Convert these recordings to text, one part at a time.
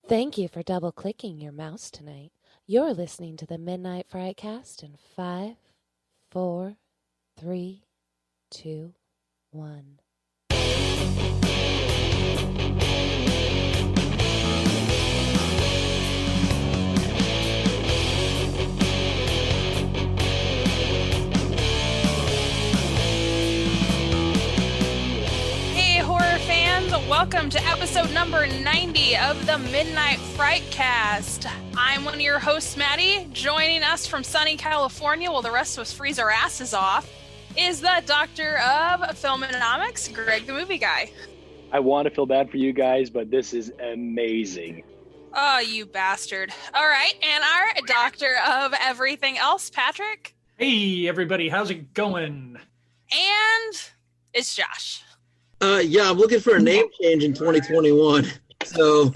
Thank you for double-clicking your mouse tonight. You're listening to the Midnight Frightcast in 5, 4, 3, 2, 1. Welcome to episode number 90 of the Midnight Frightcast. I'm one of your hosts, Maddie. Joining us from sunny California while the rest of us freeze our asses off is the Doctor of Filmonomics, Greg the Movie Guy. I want to feel bad for you guys, but this is amazing. Oh, you bastard. All right, and our Doctor of Everything Else, Patrick. Hey, everybody, how's it going? And it's Josh. Yeah, I'm looking for a name change in 2021. So,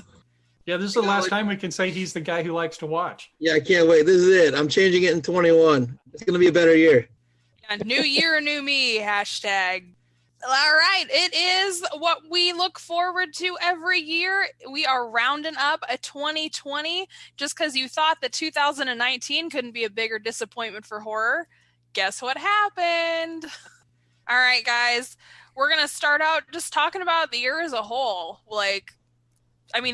yeah, this is the last time we can say he's the guy who likes to watch. Yeah, I can't wait. This is it. I'm changing it in 21. It's going to be a better year. Yeah, new year, new me, hashtag. All right, it is what we look forward to every year. We are rounding up a 2020 just because you thought that 2019 couldn't be a bigger disappointment for horror. Guess what happened? All right, guys. We're going to start out just talking about the year as a whole. The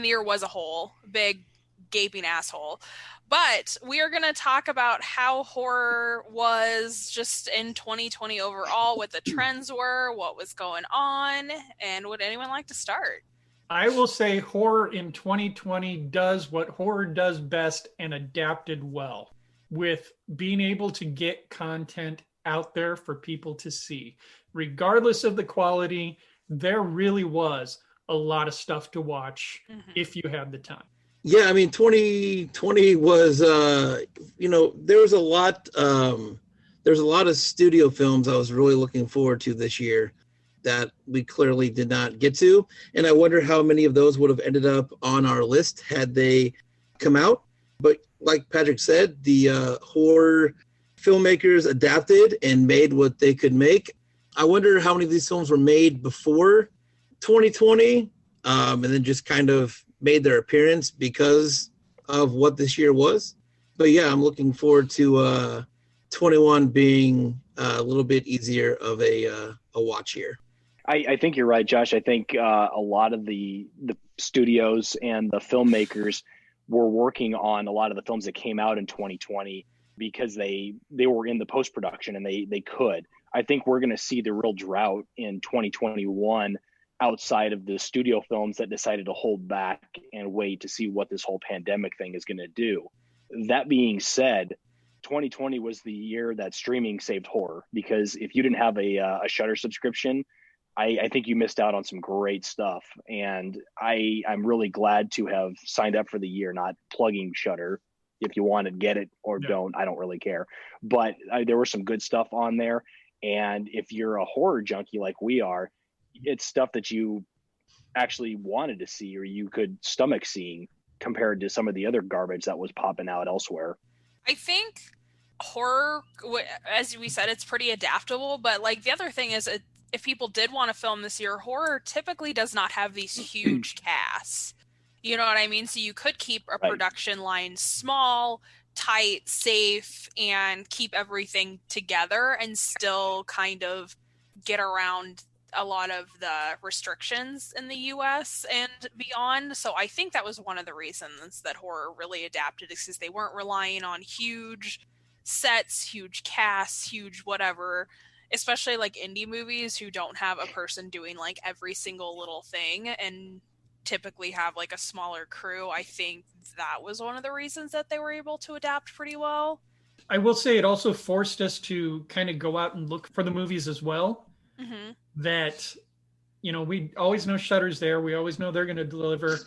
year was a whole. Big, gaping asshole. But we are going to talk about how horror was just in 2020 overall, what the trends were, what was going on, and would anyone like to start? I will say horror in 2020 does what horror does best and adapted well, with being able to get content out there for people to see. Regardless of the quality, there really was a lot of stuff to watch if you had the time. Yeah, I mean, 2020 was, there was a lot. There's a lot of studio films I was really looking forward to this year that we clearly did not get to, and I wonder how many of those would have ended up on our list had they come out. But like Patrick said, the horror filmmakers adapted and made what they could make. I wonder how many of these films were made before 2020 and then just kind of made their appearance because of what this year was. But yeah, I'm looking forward to 21 being a little bit easier of a watch year. I think you're right, Josh. I think a lot of the studios and the filmmakers were working on a lot of the films that came out in 2020 because they were in the post-production and they could. I think we're going to see the real drought in 2021 outside of the studio films that decided to hold back and wait to see what this whole pandemic thing is going to do. That being said, 2020 was the year that streaming saved horror, because if you didn't have a Shudder subscription, I think you missed out on some great stuff. And I'm really glad to have signed up for the year, not plugging Shudder. If you want to get it or don't, I don't really care. But there was some good stuff on there. And if you're a horror junkie like we are, it's stuff that you actually wanted to see or you could stomach seeing compared to some of the other garbage that was popping out elsewhere. I think horror, as we said, it's pretty adaptable. But the other thing is, if people did want to film this year, horror typically does not have these huge casts. You know what I mean? So you could keep a production line small, tight, safe, and keep everything together and still kind of get around a lot of the restrictions in the US and beyond. So I think that was one of the reasons that horror really adapted, is because they weren't relying on huge sets, huge casts, huge whatever, especially indie movies who don't have a person doing every single little thing and typically have a smaller crew. I think that was one of the reasons that they were able to adapt pretty well. I will say it also forced us to kind of go out and look for the movies as well. That, we always know Shudder's there. We always know they're going to deliver.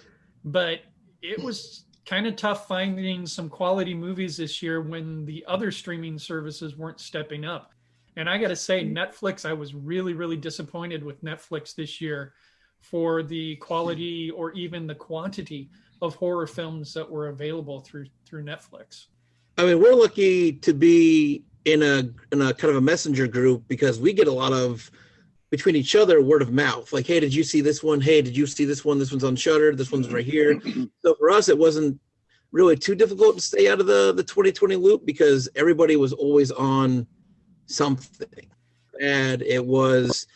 But it was kind of tough finding some quality movies this year when the other streaming services weren't stepping up. And I got to say, Netflix, I was really, really disappointed with Netflix this year for the quality or even the quantity of horror films that were available through Netflix. I mean, we're lucky to be in a kind of a messenger group because we get a lot of between each other, word of mouth. Like, hey, did you see this one? Hey, did you see this one? This one's on Shudder. This one's right here. So for us, it wasn't really too difficult to stay out of the 2020 loop because everybody was always on something. And it was,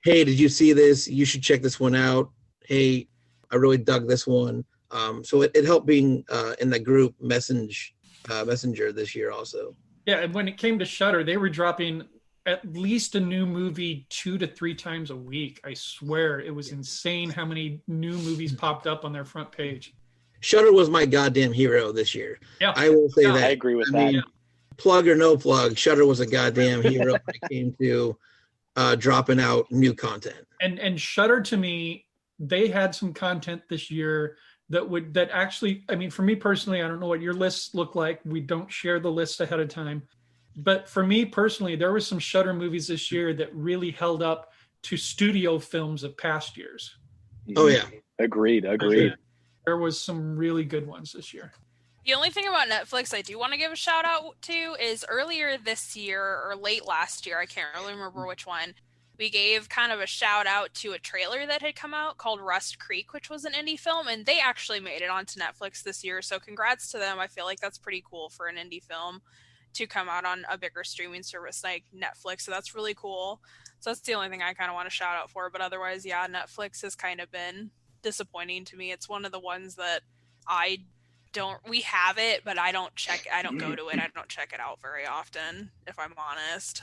hey, did you see this? You should check this one out. Hey, I really dug this one. So it helped being in that group messenger this year also. Yeah, and when it came to Shudder, they were dropping at least a new movie 2 to 3 times a week. I swear, it was insane how many new movies popped up on their front page. Shudder was my goddamn hero this year. Yeah, I will say that. I agree with that. Mean, plug or no plug, Shudder was a goddamn hero when it came to dropping out new content. And Shudder, to me, they had some content this year that actually, I mean, for me personally, I don't know what your lists look like. We don't share the list ahead of time. But for me personally, there were some Shudder movies this year that really held up to studio films of past years. Oh, yeah. Agreed. There was some really good ones this year. The only thing about Netflix I do want to give a shout out to is earlier this year or late last year, I can't really remember which one, we gave kind of a shout out to a trailer that had come out called Rust Creek, which was an indie film, and they actually made it onto Netflix this year. So congrats to them. I feel like that's pretty cool for an indie film to come out on a bigger streaming service like Netflix. So that's really cool. So that's the only thing I kind of want to shout out for. But otherwise, yeah, Netflix has kind of been disappointing to me. It's one of the ones that we have it, but I don't go to it. I don't check it out very often, if I'm honest.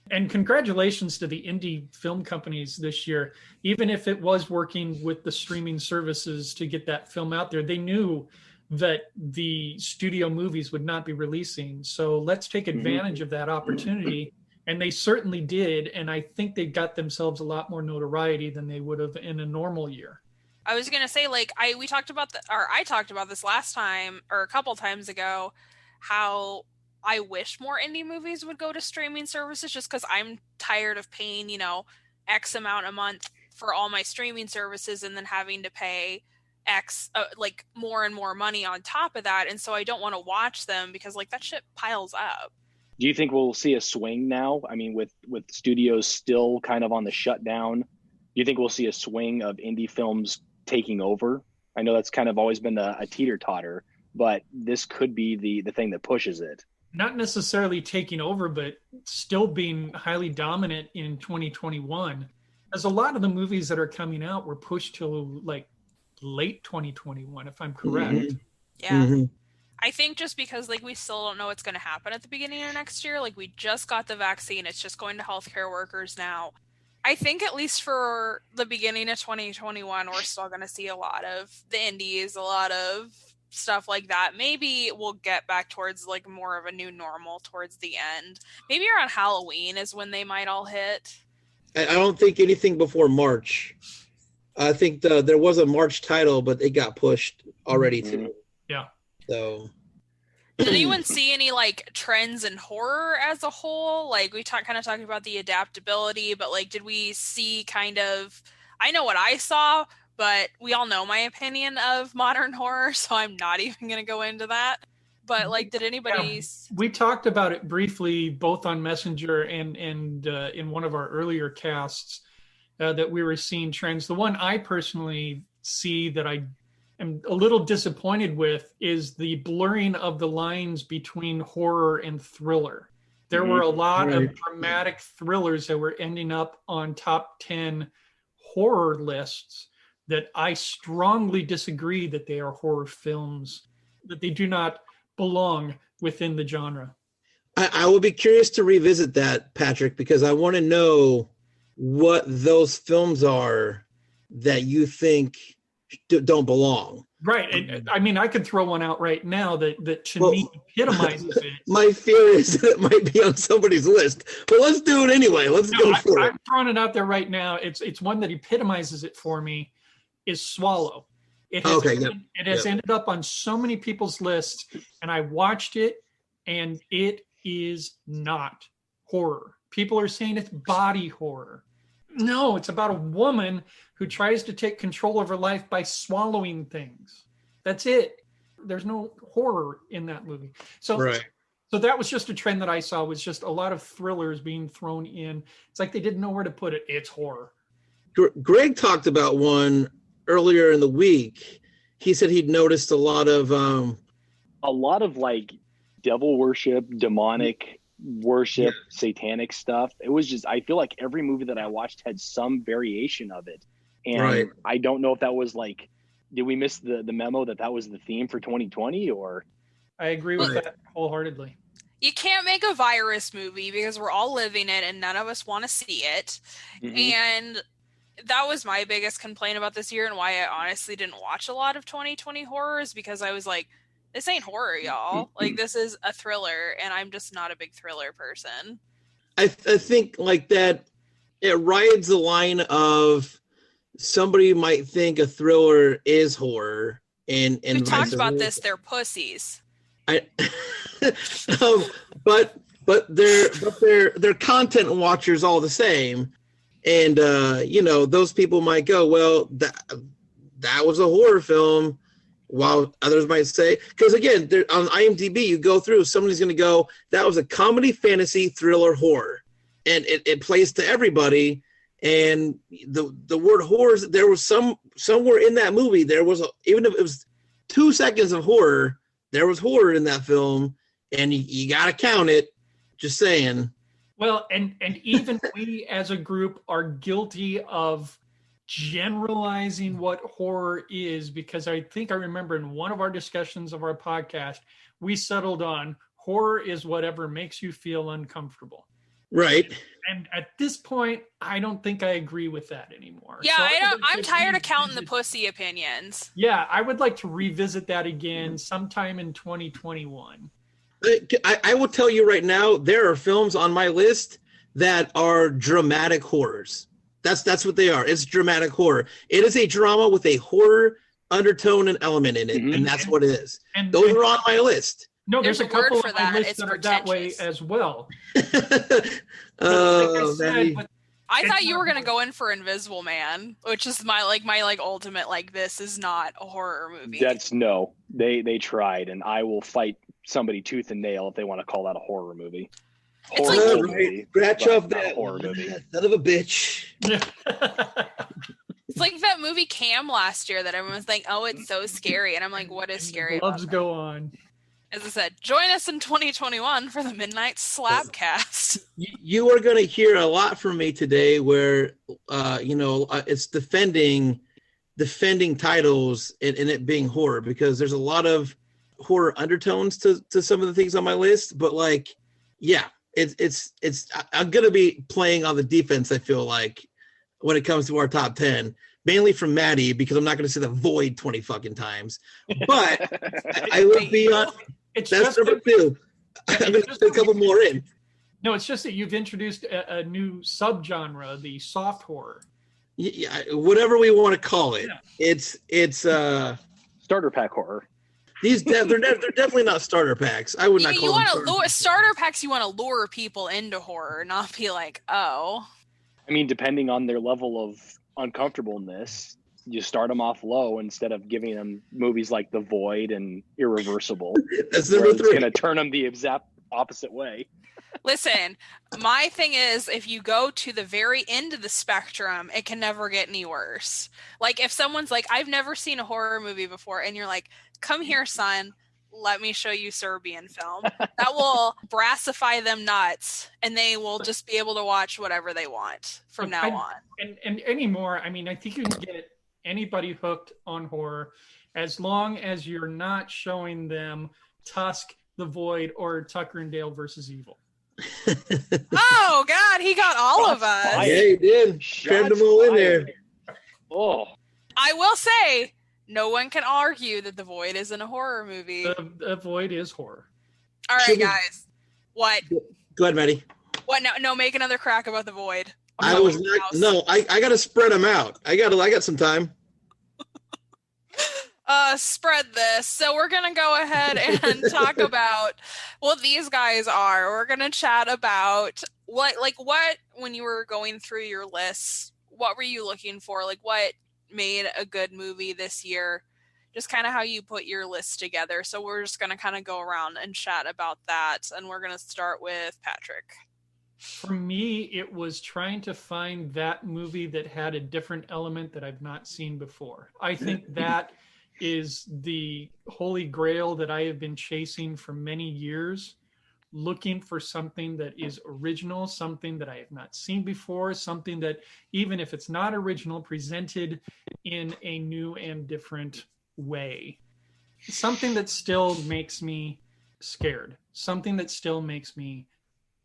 And congratulations to the indie film companies this year. Even if it was working with the streaming services to get that film out there, they knew that the studio movies would not be releasing. So let's take advantage of that opportunity. And they certainly did. And I think they got themselves a lot more notoriety than they would have in a normal year. I was going to say, like, I talked about this last time or a couple times ago, how I wish more indie movies would go to streaming services just because I'm tired of paying, X amount a month for all my streaming services and then having to pay X, more and more money on top of that. And so I don't want to watch them because, that shit piles up. Do you think we'll see a swing now? I mean, with studios still kind of on the shutdown, do you think we'll see a swing of indie films taking over? I know that's kind of always been a teeter-totter, but this could be the thing that pushes it. Not necessarily taking over, but still being highly dominant in 2021. As a lot of the movies that are coming out were pushed till late 2021, if I'm correct. Mm-hmm. Yeah. Mm-hmm. I think just because we still don't know what's going to happen at the beginning of next year. We just got the vaccine. It's just going to healthcare workers now. I think at least for the beginning of 2021, we're still going to see a lot of the indies, a lot of stuff like that. Maybe we'll get back towards more of a new normal towards the end. Maybe around Halloween is when they might all hit. I don't think anything before March. I think there was a March title, but it got pushed already too. Yeah. So did anyone see any trends in horror as a whole? We kind of talking about the adaptability, but did we see I know what I saw, but we all know my opinion of modern horror, so I'm not even going to go into that. But did anybody? Yeah, we talked about it briefly, both on Messenger and in one of our earlier casts, that we were seeing trends. The one I personally see that I am a little disappointed with is the blurring of the lines between horror and thriller. There were a lot of dramatic thrillers that were ending up on top 10 horror lists that I strongly disagree that they are horror films, that they do not belong within the genre. I will be curious to revisit that, Patrick, because I want to know what those films are that you think don't belong. Right. And, I mean, I could throw one out right now that to me epitomizes it. My fear is that it might be on somebody's list, but let's do it anyway. Let's go for it. I'm throwing it out there right now. It's one that epitomizes it for me, is Swallow. It has ended up on so many people's lists, and I watched it, and it is not horror. People are saying it's body horror. No, it's about a woman who tries to take control of her life by swallowing things. That's it. There's no horror in that movie. So So that was just a trend that I saw, was just a lot of thrillers being thrown in. It's like they didn't know where to put it. It's horror. Greg talked about one earlier in the week. He said he'd noticed a lot of like devil worship, demonic worship, satanic stuff. It was just, I feel like every movie that I watched had some variation of it. And I don't know if that was like, did we miss the memo that was the theme for 2020 or? I agree with that wholeheartedly. You can't make a virus movie because we're all living it and none of us want to see it. Mm-hmm. And that was my biggest complaint about this year, and why I honestly didn't watch a lot of 2020 horrors, because I was like, this ain't horror, y'all. Like, this is a thriller, and I'm just not a big thriller person. I think like that, it rides the line of somebody might think a thriller is horror, and we talked about this. They're pussies. But they're content watchers all the same. And, those people might go, well, that was a horror film, while others might say, because again, on IMDb, you go through, somebody's going to go, that was a comedy, fantasy, thriller, horror. And it plays to everybody. And the word horror, there was somewhere in that movie, there was, even if it was 2 seconds of horror, there was horror in that film, and you got to count it. Just saying. Well, and even we as a group are guilty of generalizing what horror is, because I think I remember in one of our discussions of our podcast, we settled on horror is whatever makes you feel uncomfortable. Right. And at this point, I don't think I agree with that anymore. Yeah, so I'm tired of counting the pussy opinions. Yeah, I would like to revisit that again sometime in 2021. I will tell you right now, there are films on my list that are dramatic horrors. That's what they are. It's dramatic horror. It is a drama with a horror undertone and element in it, and that's what it is. And those are on my list. No, there's a couple on my list that are that way as well. I thought you were gonna go in for Invisible Man, which is my ultimate, this is not a horror movie. They tried, and I will fight somebody tooth and nail if they want to call that a horror movie. Scratch off that horror movie. Son of a bitch. It's like that movie Cam last year that everyone was like, oh, it's so scary. And I'm like, what is scary about Gloves go on. As I said, join us in 2021 for the Midnight Slapcast. You are going to hear a lot from me today where, it's defending titles and it being horror, because there's a lot of horror undertones to some of the things on my list. But it's I'm going to be playing on the defense, I feel like, when it comes to our top 10. Mainly from Maddie, because I'm not going to say The Void 20 fucking times. But I will be on. That's number 2. I'm going to put a couple more in. No, it's just that you've introduced a new subgenre, the soft horror. Yeah, whatever we want to call it. Yeah. It's starter pack horror. They're definitely not starter packs. I would not call them starter packs. You want to lure people into horror, not be like, oh. I mean, depending on their level of uncomfortableness, you start them off low instead of giving them movies like The Void and Irreversible. That's number 3. It's going to turn them the exact opposite way. Listen, my thing is, if you go to the very end of the spectrum, it can never get any worse. Like, if someone's like, I've never seen a horror movie before, and you're like, come here, son, let me show you Serbian film. That will brassify them nuts, and they will just be able to watch whatever they want from now on. And anymore, I mean, I think you can get anybody hooked on horror as long as you're not showing them Tusk, The Void, or Tucker and Dale versus Evil. Oh, God, he got all of us. Yeah, he did. Crammed them all in there. Oh. I will say, no one can argue that The Void isn't a horror movie. The Void is horror. All right, guys. What? Go ahead, Maddie. What? No, make another crack about The Void. I got to spread them out. I got some time. Spread this. So we're going to go ahead and talk about what these guys are. We're going to chat about what, when you were going through your lists, what were you looking for? Like, what made a good movie this year? just kind of how you put your list together. So we're just going to kind of go around and chat about that. And we're going to start with Patrick. For me, it was trying to find that movie that had a different element that I've not seen before. I think that is the holy grail that I have been chasing for many years, looking for something that is original, something that I have not seen before, something that, even if it's not original, presented in a new and different way. Something that still makes me scared, something that still makes me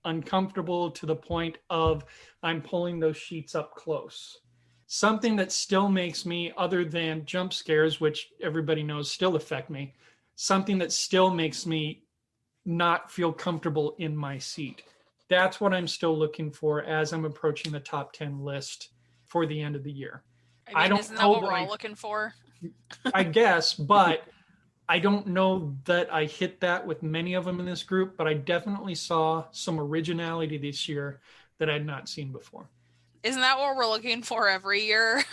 uncomfortable to the point of I'm pulling those sheets up close. Something that still makes me, other than jump scares, which everybody knows still affect me, something that still makes me not feel comfortable in my seat. That's what I'm still looking for as I'm approaching the top 10 list for the end of the year. I mean, isn't that what we're all looking for? I guess, but I don't know that I hit that with many of them in this group, but I definitely saw some originality this year that I had not seen before. Isn't that what we're looking for every year?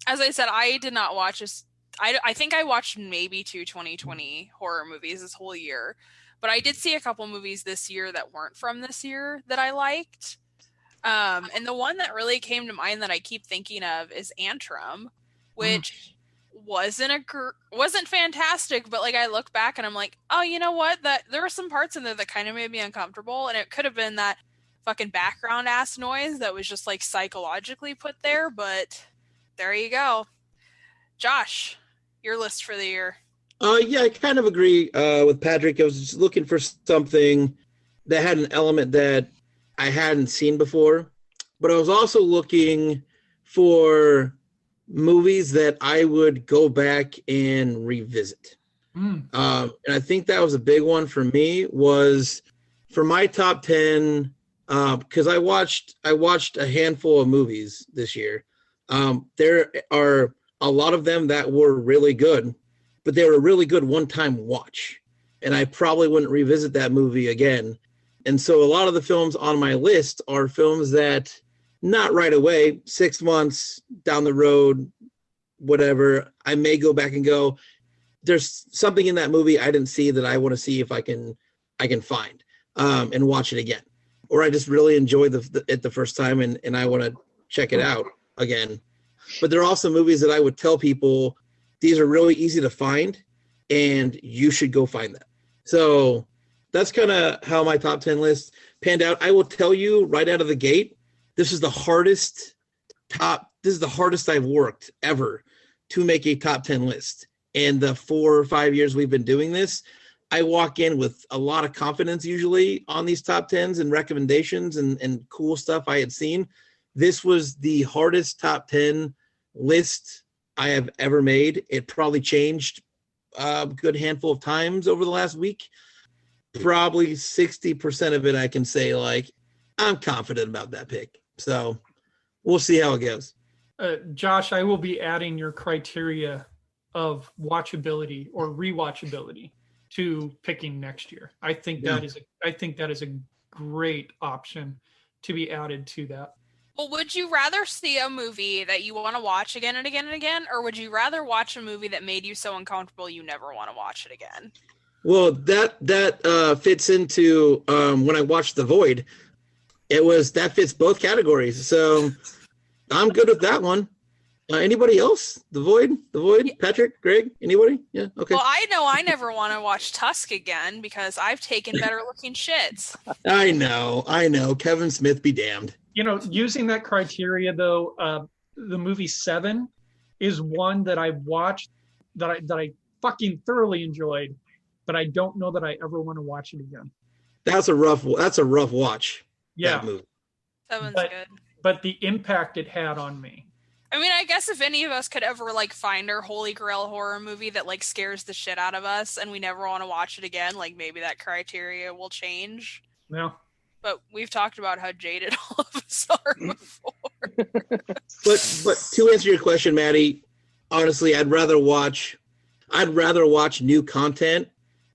As I said, I did not watch this. I think I watched maybe 2 2020 horror movies this whole year, but I did see a couple movies this year that weren't from this year that I liked. And the one that really came to mind that I keep thinking of is Antrim, which wasn't fantastic, but like I look back and I'm like, oh, you know what? That there were some parts in there that kind of made me uncomfortable, and it could have been that fucking background ass noise that was just like psychologically put there, but there you go. Josh, your list for the year. Yeah, I kind of agree with Patrick. I was just looking for something that had an element that I hadn't seen before, but I was also looking for movies that I would go back and revisit. And I think that was a big one for me, was for my top 10, because I watched a handful of movies this year. There are a lot of them that were really good, but they were a really good one-time watch, and I probably wouldn't revisit that movie again. And so a lot of the films on my list are films that not right away, 6 months down the road, whatever, I may go back and go, there's something in that movie I didn't see that I want to see if I can find and watch it again. Or I just really enjoyed it the first time and I want to check it out again. But there are also movies that I would tell people, these are really easy to find and you should go find them. So that's kind of how my top 10 list panned out. I will tell you right out of the gate, this is the hardest I've worked ever to make a top 10 list. And the 4 or 5 years we've been doing this, I walk in with a lot of confidence usually on these top 10s and recommendations and cool stuff I had seen. This was the hardest top 10 list I have ever made. It probably changed a good handful of times over the last week. Probably 60% of it I can say, like, I'm confident about that pick. So we'll see how it goes. Josh, I will be adding your criteria of watchability or rewatchability to picking next year. I think that is a great option to be added to that. Well, would you rather see a movie that you want to watch again and again and again, or would you rather watch a movie that made you so uncomfortable you never want to watch it again? Well, that fits into when I watched The Void. That fits both categories. So I'm good with that one. Anybody else? The Void? Yeah. Patrick, Greg, anybody? Yeah, okay. Well, I know I never want to watch Tusk again because I've taken better looking shits. I know. Kevin Smith be damned. You know, using that criteria though, the movie Seven is one that I watched that I fucking thoroughly enjoyed, but I don't know that I ever want to watch it again. That's a rough watch. Yeah. That movie. Seven's good. But the impact it had on me. I mean, I guess if any of us could ever like find our holy grail horror movie that like scares the shit out of us and we never want to watch it again, like maybe that criteria will change. No. But we've talked about how jaded all of us are before. But to answer your question, Maddie, honestly, I'd rather watch new content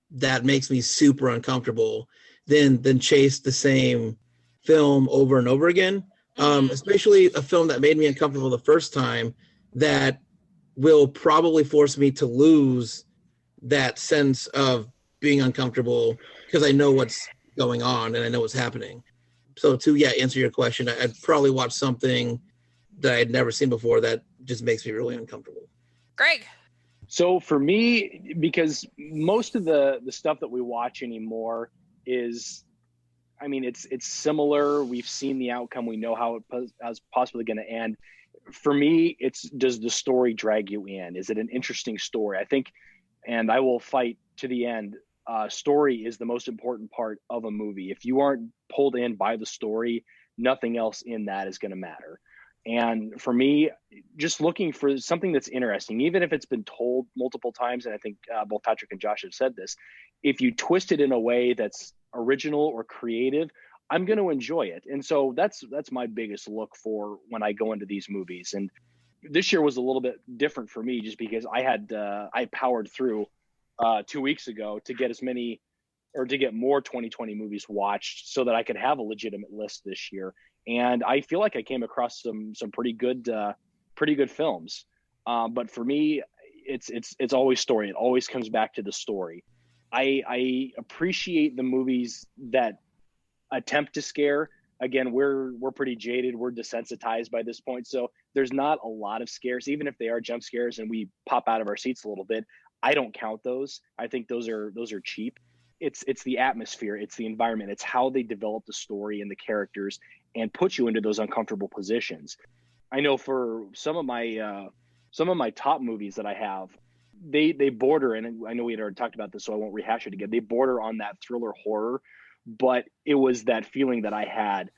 that makes me super uncomfortable than chase the same film over and over again. Especially a film that made me uncomfortable the first time that will probably force me to lose that sense of being uncomfortable because I know what's going on and I know what's happening. So to answer your question, I'd probably watch something that I had never seen before that just makes me really uncomfortable. Greg. So for me, because most of the stuff that we watch anymore is, I mean, it's similar. We've seen the outcome. We know how it's possibly going to end. For me, it's, does the story drag you in? Is it an interesting story? I think, and I will fight to the end, story is the most important part of a movie. If you aren't pulled in by the story, nothing else in that is going to matter. And for me, just looking for something that's interesting, even if it's been told multiple times, and I think both Patrick and Josh have said this, if you twist it in a way that's original or creative, I'm going to enjoy it. And so that's my biggest look for when I go into these movies. And this year was a little bit different for me just because I powered through 2 weeks ago to get as many or to get more 2020 movies watched so that I could have a legitimate list this year. And I feel like I came across some pretty good films. But for me, it's always story. It always comes back to the story. I appreciate the movies that attempt to scare. Again, we're pretty jaded. We're desensitized by this point. So there's not a lot of scares, even if they are jump scares and we pop out of our seats a little bit. I don't count those. I think those are cheap. It's the atmosphere, it's the environment, it's how they develop the story and the characters and put you into those uncomfortable positions. I know for some of my top movies that I have, they border, and I know we had already talked about this, so I won't rehash it again. They border on that thriller horror, but it was that feeling that I had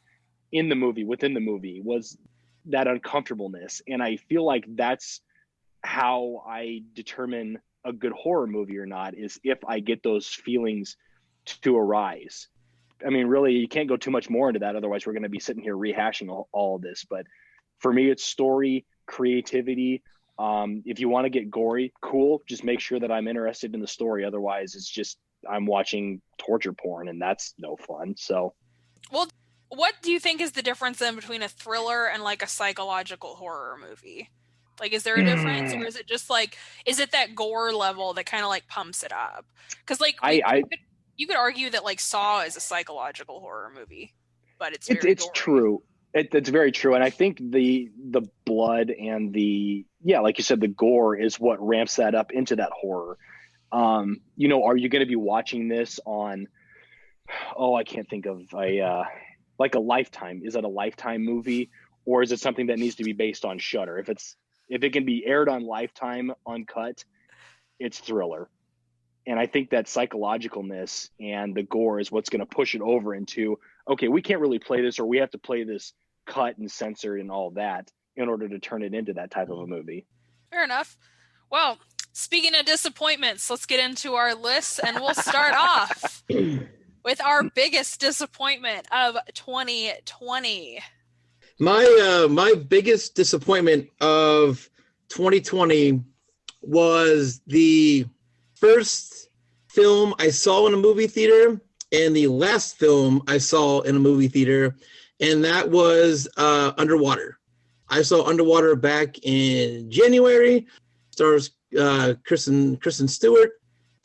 in the movie, within the movie, was that uncomfortableness. And I feel like that's how I determine a good horror movie or not, is if I get those feelings to arise. I mean, really, you can't go too much more into that. Otherwise, we're going to be sitting here rehashing all of this. But for me, it's story, creativity. If you want to get gory, cool. Just make sure that I'm interested in the story. Otherwise, it's just I'm watching torture porn, and that's no fun. So, well, what do you think is the difference then between a thriller and like a psychological horror movie? Like, is there a difference, or is it just like, is it that gore level that kind of like pumps it up? Because like you could argue that like Saw is a psychological horror movie, but it's gory. True. It's very true, and I think the blood and like you said, the gore is what ramps that up into that horror. Are you going to be watching this on? Oh, I can't think of like a Lifetime. Is it a Lifetime movie, or is it something that needs to be based on Shudder? If it can be aired on Lifetime uncut, it's thriller. And I think that psychologicalness and the gore is what's going to push it over into, okay, we can't really play this, or we have to play this cut and censored and all that in order to turn it into that type of a movie. Fair enough. Well, speaking of disappointments, let's get into our list, and we'll start off with our biggest disappointment of 2020. My biggest disappointment of 2020 was the first film I saw in a movie theater and the last film I saw in a movie theater, and that was Underwater. I saw Underwater back in January. Stars Kristen Stewart.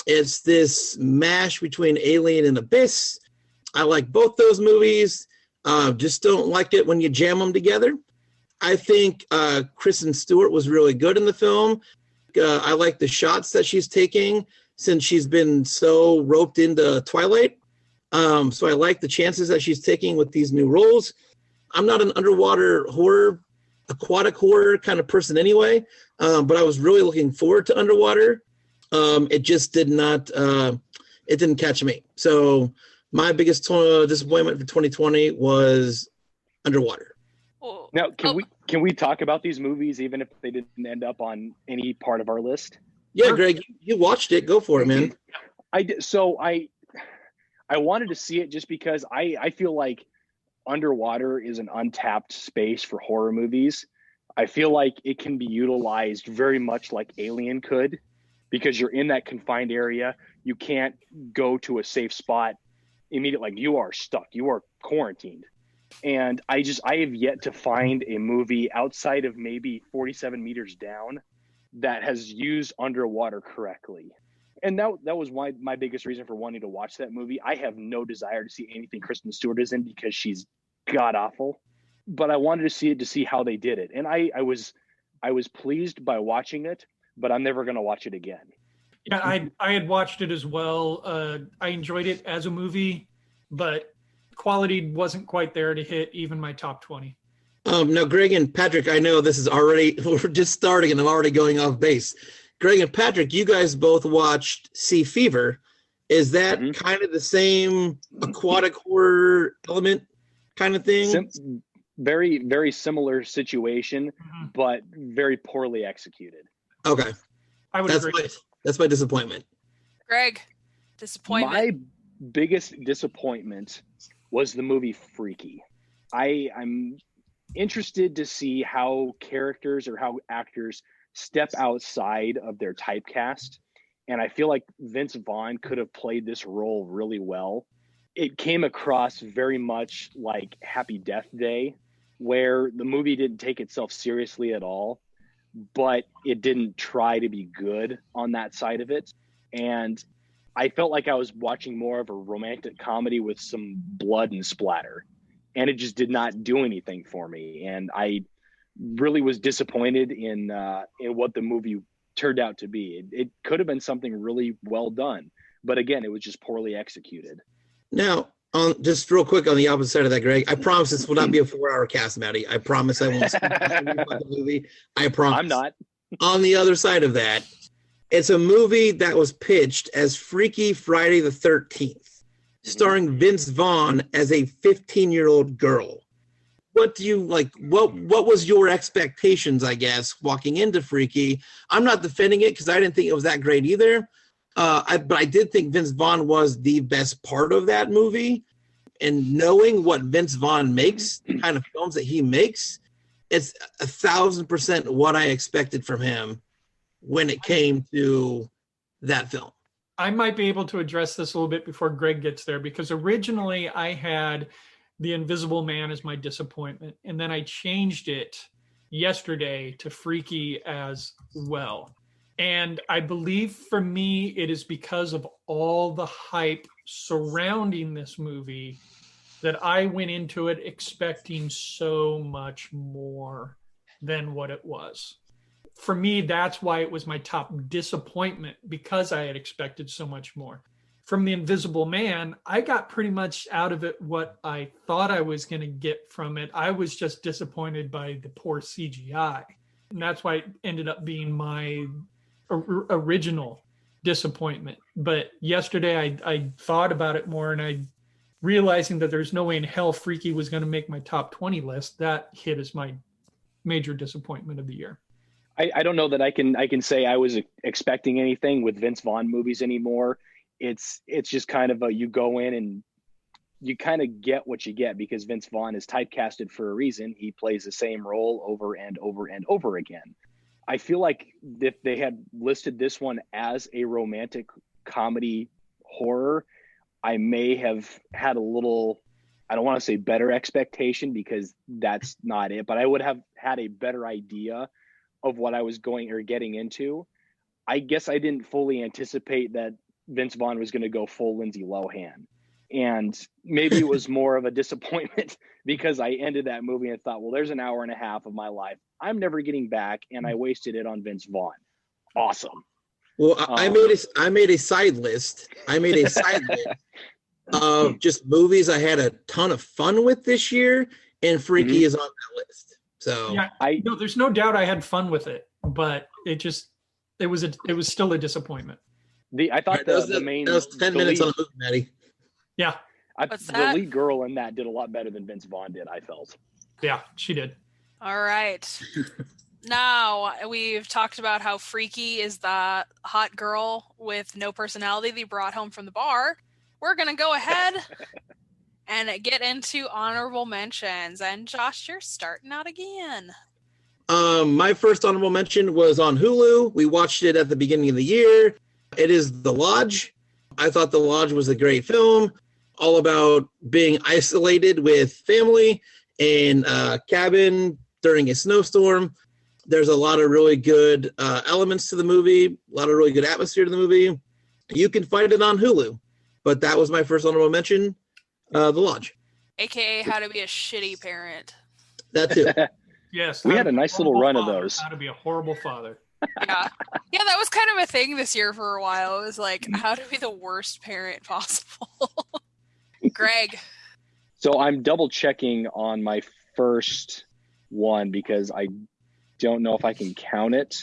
It's this mash between Alien and Abyss. I like both those movies. Just don't like it when you jam them together. I think Kristen Stewart was really good in the film. I like the shots that she's taking since she's been so roped into Twilight. So I like the chances that she's taking with these new roles. I'm not an underwater horror, aquatic horror kind of person anyway, but I was really looking forward to Underwater. It just did not, it didn't catch me. So my biggest disappointment for 2020 was Underwater. Now, can we talk about these movies even if they didn't end up on any part of our list? Yeah, Greg, you watched it. Go for it, man. I did. So I wanted to see it just because I feel like Underwater is an untapped space for horror movies. I feel like it can be utilized very much like Alien could, because you're in that confined area. You can't go to a safe spot immediately. Like, you are stuck. You are quarantined. And I have yet to find a movie outside of maybe 47 Meters Down that has used underwater correctly. And that was my biggest reason for wanting to watch that movie. I have no desire to see anything Kristen Stewart is in because she's god awful, but I wanted to see it to see how they did it. And I was pleased by watching it, but I'm never going to watch it again. Yeah, I had watched it as well. I enjoyed it as a movie, but quality wasn't quite there to hit even my top 20. Now, Greg and Patrick, I know this is already, we're just starting and I'm already going off base. Greg and Patrick, you guys both watched Sea Fever. Is that kind of the same aquatic horror element kind of thing? Very, very similar situation, but very poorly executed. Okay. I would agree. That's my disappointment. Greg, disappointment. My biggest disappointment was the movie Freaky. I'm interested to see how characters or how actors step outside of their typecast. And I feel like Vince Vaughn could have played this role really well. It came across very much like Happy Death Day, where the movie didn't take itself seriously at all, but it didn't try to be good on that side of it. And I felt like I was watching more of a romantic comedy with some blood and splatter. And it just did not do anything for me. And I really was disappointed in what the movie turned out to be. It could have been something really well done, but again, it was just poorly executed. Now, just real quick on the opposite side of that, Greg, I promise this will not be a 4-hour cast, Maddie. I promise I won't speak about the movie. I promise. I'm not. On the other side of that, it's a movie that was pitched as Freaky Friday the 13th, starring Vince Vaughn as a 15-year-old girl. What do you like? What was your expectations, I guess, walking into Freaky? I'm not defending it because I didn't think it was that great either. But I did think Vince Vaughn was the best part of that movie. And knowing what Vince Vaughn makes, the kind of films that he makes, it's 1,000% what I expected from him when it came to that film. I might be able to address this a little bit before Greg gets there, because originally I had The Invisible Man as my disappointment, and then I changed it yesterday to Freaky as well. And I believe for me, it is because of all the hype surrounding this movie that I went into it expecting so much more than what it was. For me, that's why it was my top disappointment, because I had expected so much more. From The Invisible Man, I got pretty much out of it what I thought I was going to get from it. I was just disappointed by the poor CGI. And that's why it ended up being my original disappointment. But yesterday I thought about it more, and I realizing that there's no way in hell Freaky was going to make my top 20 list. That hit as my major disappointment of the year. I don't know that I can say I was expecting anything with Vince Vaughn movies anymore. It's just kind of you go in and you kind of get what you get, because Vince Vaughn is typecasted for a reason. He plays the same role over and over and over again. I feel like if they had listed this one as a romantic comedy horror, I may have had a little, I don't want to say better expectation, because that's not it, but I would have had a better idea of what I was getting into. I guess I didn't fully anticipate that Vince Vaughn was going to go full Lindsay Lohan. And maybe it was more of a disappointment because I ended that movie and thought, well, there's an hour and a half of my life I'm never getting back, and I wasted it on Vince Vaughn. Awesome. Well, I made a side list. I made a side list of just movies I had a ton of fun with this year, and Freaky is on that list. So yeah, there's no doubt I had fun with it, but it was still a disappointment. I thought the main that was 10 minutes on the movie, Maddie. Yeah. The lead girl in that did a lot better than Vince Vaughn did, I felt. Yeah, she did. All right. Now, we've talked about how Freaky is the hot girl with no personality that you brought home from the bar. We're going to go ahead and get into honorable mentions. And Josh, you're starting out again. My first honorable mention was on Hulu. We watched it at the beginning of the year. It is The Lodge. I thought The Lodge was a great film, all about being isolated with family in a cabin during a snowstorm. There's a lot of really good elements to the movie, a lot of really good atmosphere to the movie. You can find it on Hulu, but that was my first honorable mention, The Lodge. AKA How to Be a Shitty Parent. That too. Yes. We had a nice little run of those. How to Be a Horrible Father. Yeah. Yeah, that was kind of a thing this year for a while. It was like, how to be the worst parent possible. Greg. So I'm double checking on my first one because I don't know if I can count it,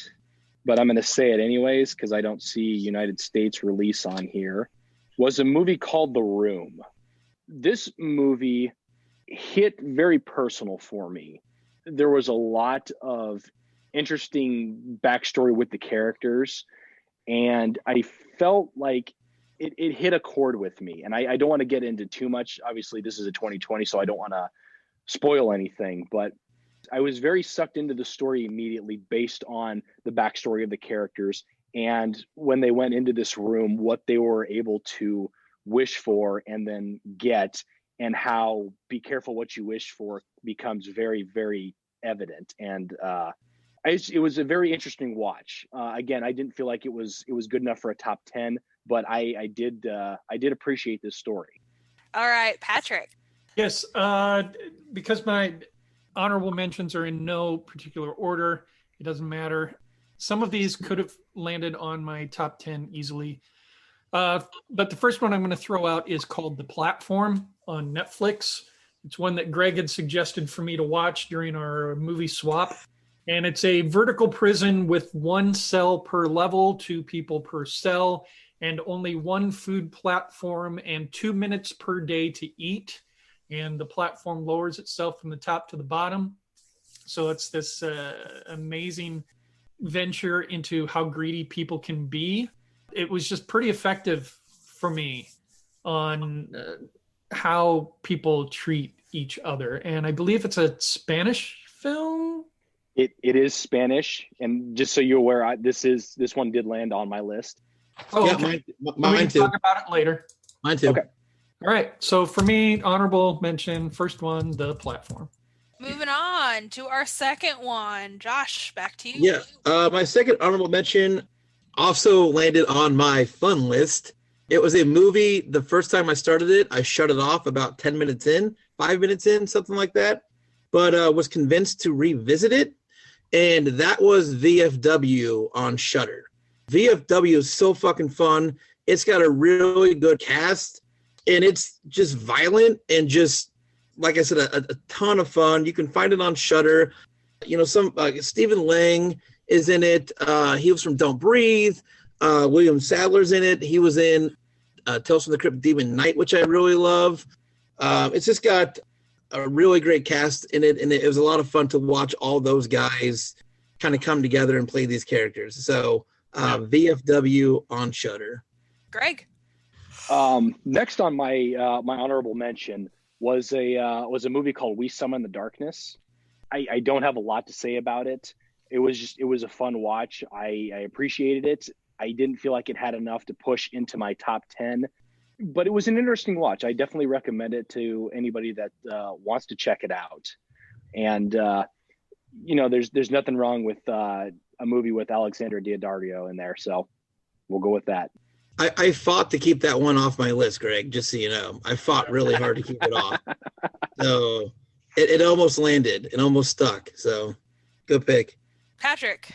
but I'm going to say it anyways because I don't see United States release on here. Was a movie called The Room. This movie hit very personal for me. There was a lot of interesting backstory with the characters, and I felt like it hit a chord with me. And I don't want to get into too much. Obviously, this is a 2020, so I don't want to spoil anything, but I was very sucked into the story immediately based on the backstory of the characters. And when they went into this room, what they were able to wish for and then get, and how be careful what you wish for becomes very, very evident. And it was a very interesting watch. Again, I didn't feel like it was good enough for a top 10, but I did appreciate this story. All right, Patrick. Yes, because my honorable mentions are in no particular order, it doesn't matter. Some of these could have landed on my top 10 easily. But the first one I'm going to throw out is called The Platform on Netflix. It's one that Greg had suggested for me to watch during our movie swap. And it's a vertical prison with 1 cell per level, 2 people per cell, and only 1 food platform and 2 minutes per day to eat. And the platform lowers itself from the top to the bottom. So it's this amazing venture into how greedy people can be. It was just pretty effective for me on how people treat each other. And I believe it's a Spanish film. It is Spanish, and just so you're aware, this one did land on my list. Oh, Yeah, okay. mine too. Talk about it later. Mine too. Okay. All right. So for me, honorable mention, first one, The Platform. Moving on to our second one. Josh, back to you. Yeah. My second honorable mention also landed on my fun list. It was a movie. The first time I started it, I shut it off about 10 minutes in, 5 minutes in, something like that, but was convinced to revisit it. And that was VFW on Shudder. VFW is so fucking fun. It's got a really good cast, and it's just violent and just, like I said, a ton of fun. You can find it on Shudder. You know, some Stephen Lang is in it. He was from Don't Breathe. William Sadler's in it. He was in Tales from the Crypt Demon Knight, which I really love. It's just got a really great cast in it, and it was a lot of fun to watch all those guys kind of come together and play these characters. So VFW on Shudder. Greg. Next on my my honorable mention was a movie called We Summon the Darkness. I don't have a lot to say about it. It was a fun watch. I appreciated it. I didn't feel like it had enough to push into my top 10, but it was an interesting watch. I definitely recommend it to anybody that wants to check it out. And you know, there's nothing wrong with a movie with Alexandra Daddario in there, so we'll go with that. I fought to keep that one off my list, Greg, just so you know. I fought really hard to keep it off. So it almost landed. It almost stuck. So good pick. Patrick.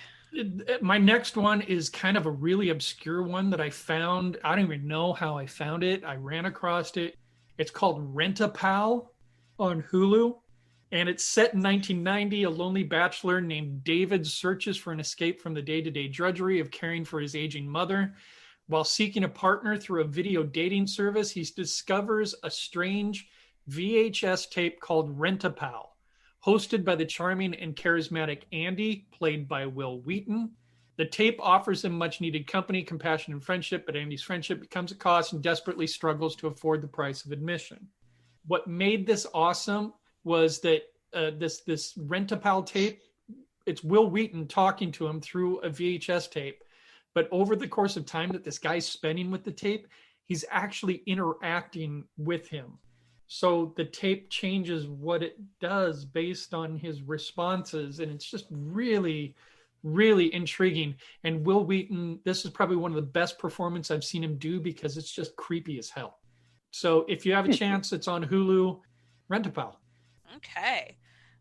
My next one is kind of a really obscure one that I found. I don't even know how I found it. I ran across it. It's called Rent-A-Pal on Hulu. And it's set in 1990. A lonely bachelor named David searches for an escape from the day-to-day drudgery of caring for his aging mother. While seeking a partner through a video dating service, he discovers a strange VHS tape called Rent-A-Pal, hosted by the charming and charismatic Andy, played by Will Wheaton. The tape offers him much-needed company, compassion, and friendship, but Andy's friendship becomes a cost and desperately struggles to afford the price of admission. What made this awesome was that this Rent-A-Pal tape, it's Will Wheaton talking to him through a VHS tape. But over the course of time that this guy's spending with the tape, he's actually interacting with him. So the tape changes what it does based on his responses. And it's just really, really intriguing. And Will Wheaton, this is probably one of the best performances I've seen him do because it's just creepy as hell. So if you have a chance, it's on Hulu. Rent a pal. Okay.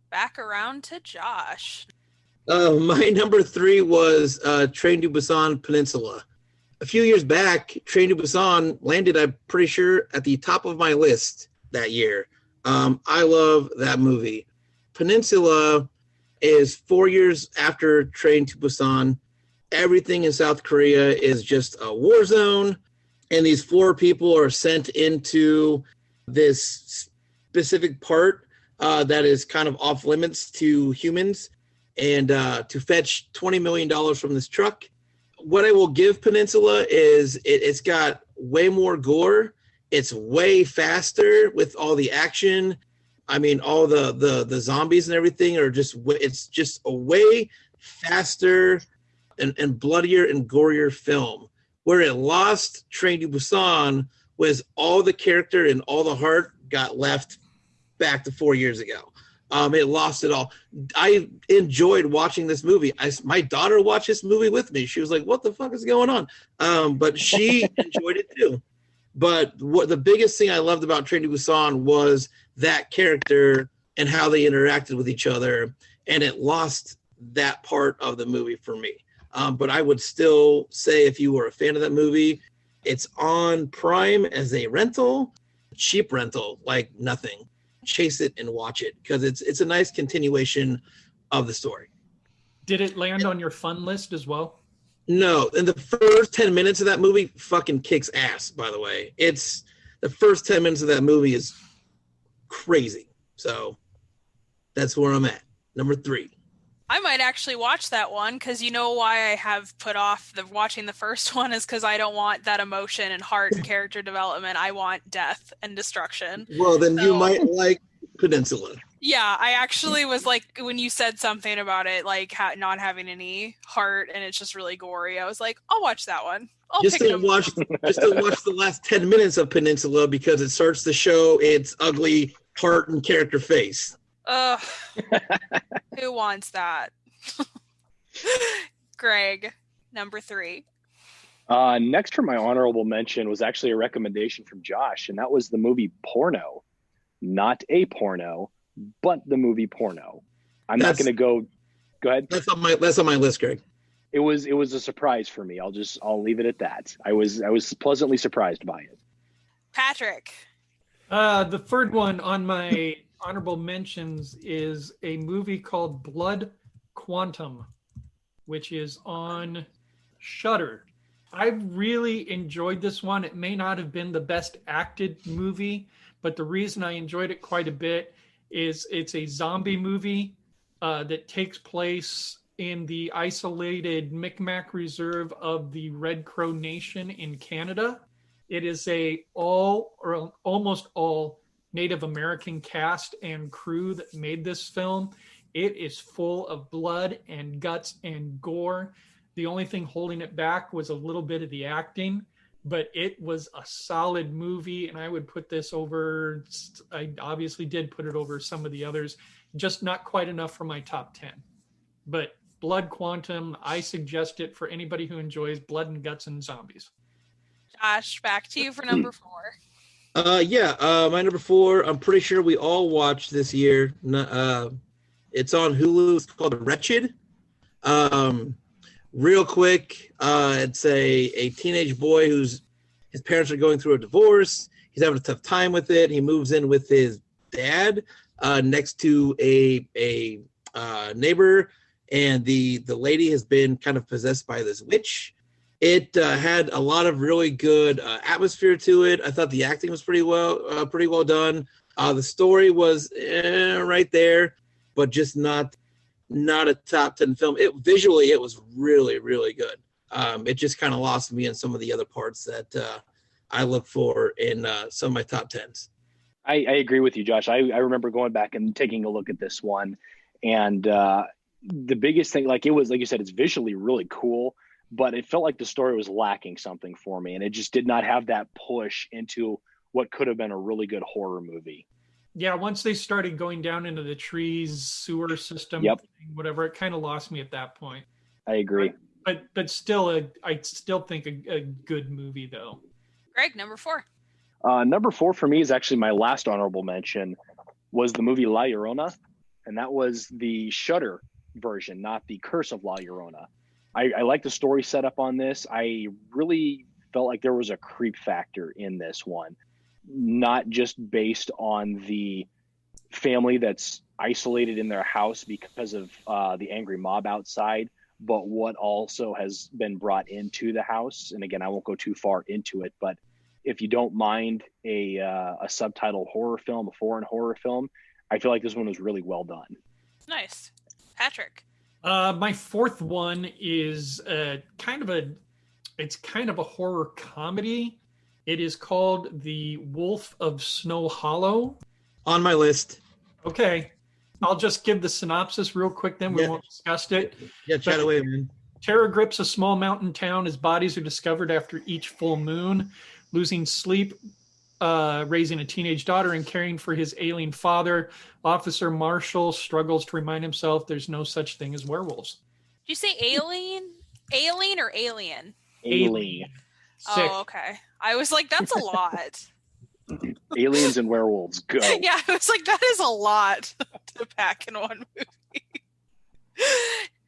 Back around to Josh. My number 3 was Train to Busan Peninsula. A few years back, Train to Busan landed, I'm pretty sure, at the top of my list that year. I love that movie. Peninsula is 4 years after Train to Busan. Everything in South Korea is just a war zone, and these 4 people are sent into this specific part that is kind of off limits to humans, and to fetch $20 million from this truck. What I will give Peninsula is it's got way more gore. It's way faster with all the action. I mean, all the zombies and everything are it's just a way faster and bloodier and gorier film. Where it lost Train to Busan was all the character and all the heart got left back to 4 years ago. It lost it all. I enjoyed watching this movie. My daughter watched this movie with me. She was like, "What the fuck is going on?" But she enjoyed it too. But what the biggest thing I loved about Train to Busan was that character and how they interacted with each other, and it lost that part of the movie for me. But I would still say, if you were a fan of that movie, it's on Prime as a rental, cheap rental, like nothing. Chase it and watch it because it's a nice continuation of the story. Did it land on your fun list as well? No, and the first 10 minutes of that movie fucking kicks ass, by the way. It's the first 10 minutes of that movie is crazy. So that's where I'm at. Number 3. I might actually watch that one because you know why I have put off watching the first one is because I don't want that emotion and heart and character development. I want death and destruction. Well, then you might like Peninsula. Yeah, I actually was like, when you said something about it, like not having any heart and it's just really gory, I was like, I'll watch that one. Just to watch the last 10 minutes of Peninsula because it starts to show its ugly heart and character face. Ugh. Who wants that? Greg, number 3. Next for my honorable mention was actually a recommendation from Josh, and that was the movie Porno. Not a porno, but the movie Porno. I'm not going to go ahead. That's on my list, Greg. It was a surprise for me. I'll leave it at that. I was pleasantly surprised by it. Patrick. The third one on my honorable mentions is a movie called Blood Quantum, which is on Shudder. I really enjoyed this one. It may not have been the best acted movie, but the reason I enjoyed it quite a bit is it's a zombie movie that takes place in the isolated Micmac Reserve of the Red Crow Nation in Canada. It is almost all Native American cast and crew that made this film. It is full of blood and guts and gore. The only thing holding it back was a little bit of the acting, but it was a solid movie, and I would put this over, I obviously did put it over some of the others, just not quite enough for my top 10. But Blood Quantum, I suggest it for anybody who enjoys blood and guts and zombies. Josh, back to you for number 4. My number 4, I'm pretty sure we all watched this year. It's on Hulu. It's called Wretched. Real quick, it's a teenage boy his parents are going through a divorce. He's having a tough time with it. He moves in with his dad next to a neighbor, and the lady has been kind of possessed by this witch. It had a lot of really good atmosphere to it. I thought the acting was pretty well done. The story was right there, but just not a top 10 film. Visually, it was really, really good. It just kind of lost me in some of the other parts that I look for in some of my top 10s. I agree with you, Josh. I remember going back and taking a look at this one, and the biggest thing, like you said, it's visually really cool, but it felt like the story was lacking something for me, and it just did not have that push into what could have been a really good horror movie. Yeah, once they started going down into the trees, sewer system, Yep. whatever, it kind of lost me at that point. I agree. But still, I still think a good movie, though. Greg, number 4. Number 4 for me is actually my last honorable mention, was the movie La Llorona, and that was the Shudder version, not the Curse of La Llorona. I like the story setup on this. I really felt like there was a creep factor in this one, not just based on the family that's isolated in their house because of the angry mob outside, but what also has been brought into the house. And again, I won't go too far into it, but if you don't mind a subtitled horror film, a foreign horror film, I feel like this one was really well done. Nice. Patrick. My 4th one is kind of a horror comedy. It is called The Wolf of Snow Hollow. On my list. Okay. I'll just give the synopsis real quick, then we won't discuss it. Yeah, chat away, man. Terror grips a small mountain town as bodies are discovered after each full moon. Losing sleep, raising a teenage daughter, and caring for his alien father, Officer Marshall struggles to remind himself there's no such thing as werewolves. Did you say alien? Alien or alien? Alien. Sick. Oh, okay. I was like, that's a lot. Aliens and werewolves, go. Yeah, I was like, that is a lot to pack in one movie.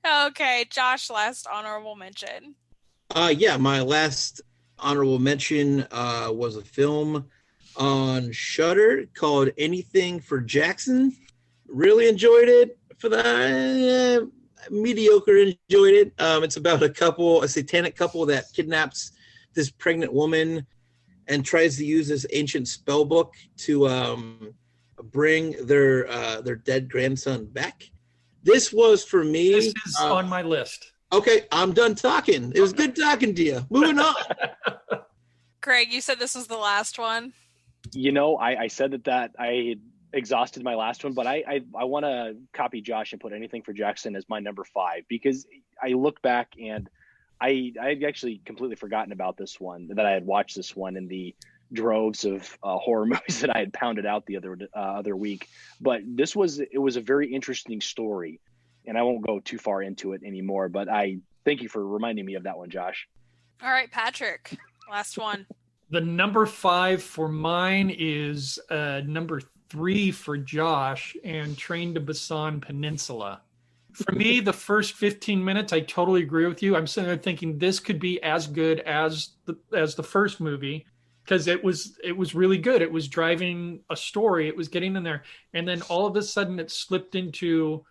Okay, Josh, last honorable mention. Yeah, my last honorable mention was a film on Shudder called Anything for Jackson. Really enjoyed it. For the mediocre, enjoyed it. It's about a satanic couple that kidnaps this pregnant woman and tries to use this ancient spell book to bring their dead grandson back. This was for me. This is on my list. Okay, I'm done talking. It was good talking to you. Moving on. Greg, you said this was the last one. You know, I said that I had exhausted my last one, but I want to copy Josh and put Anything for Jackson as my number 5, because I look back and I had actually completely forgotten about this one, that I had watched this one in the droves of horror movies that I had pounded out the other week. But it was a very interesting story, and I won't go too far into it anymore, but I thank you for reminding me of that one, Josh. All right, Patrick, last one. The number 5 for mine is number 3 for Josh, and Train to Busan Peninsula. For me, the first 15 minutes, I totally agree with you. I'm sitting there thinking this could be as good as the first movie, because it was really good. It was driving a story. It was getting in there. And then all of a sudden it slipped into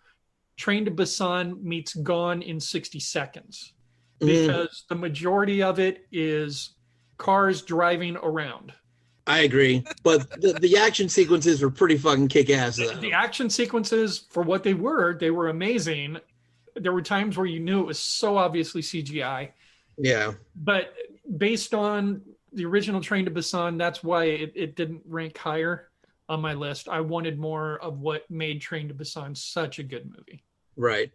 Train to Busan meets Gone in 60 Seconds, because the majority of it is cars driving around. I agree, but the action sequences were pretty fucking kick-ass. The action sequences, for what they were amazing. There were times where you knew it was so obviously CGI. Yeah. But based on the original Train to Busan, that's why it didn't rank higher on my list. I wanted more of what made Train to Busan such a good movie. Right.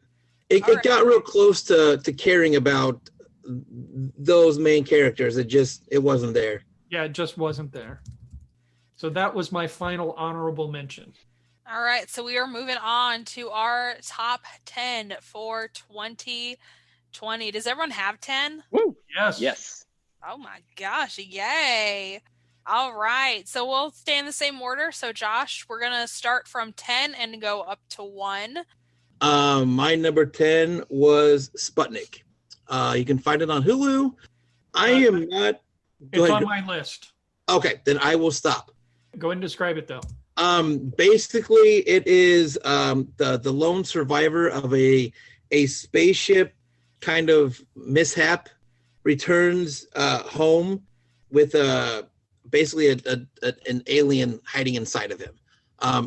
It got real close to caring about those main characters. It wasn't there. Yeah, it just wasn't there. So that was my final honorable mention. All right, so we are moving on to our top 10 for 2020. Does everyone have 10? Woo! Yes. Yes. Oh my gosh, yay. All right, so we'll stay in the same order. So Josh, we're going to start from 10 and go up to 1. My number 10 was Sputnik. You can find it on Hulu. I am not... It's on my list. Okay, then I will stop. Go ahead and describe it, though. Basically, it is the lone survivor of a spaceship kind of mishap returns home with basically an alien hiding inside of him.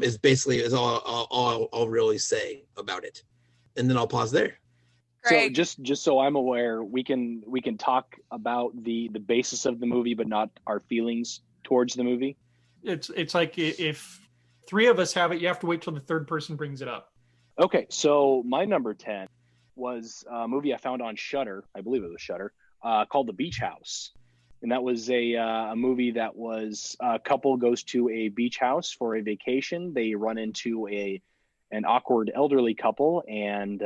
Is all I'll really say about it, and then I'll pause there. Greg. So just so I'm aware, we can talk about the basis of the movie, but not our feelings towards the movie. It's like if 3 of us have it, you have to wait till the third person brings it up. Okay, so my number 10 was a movie I found on Shudder. I believe it was Shudder, called The Beach House. And that was a movie that was a couple goes to a beach house for a vacation. They run into an awkward elderly couple, and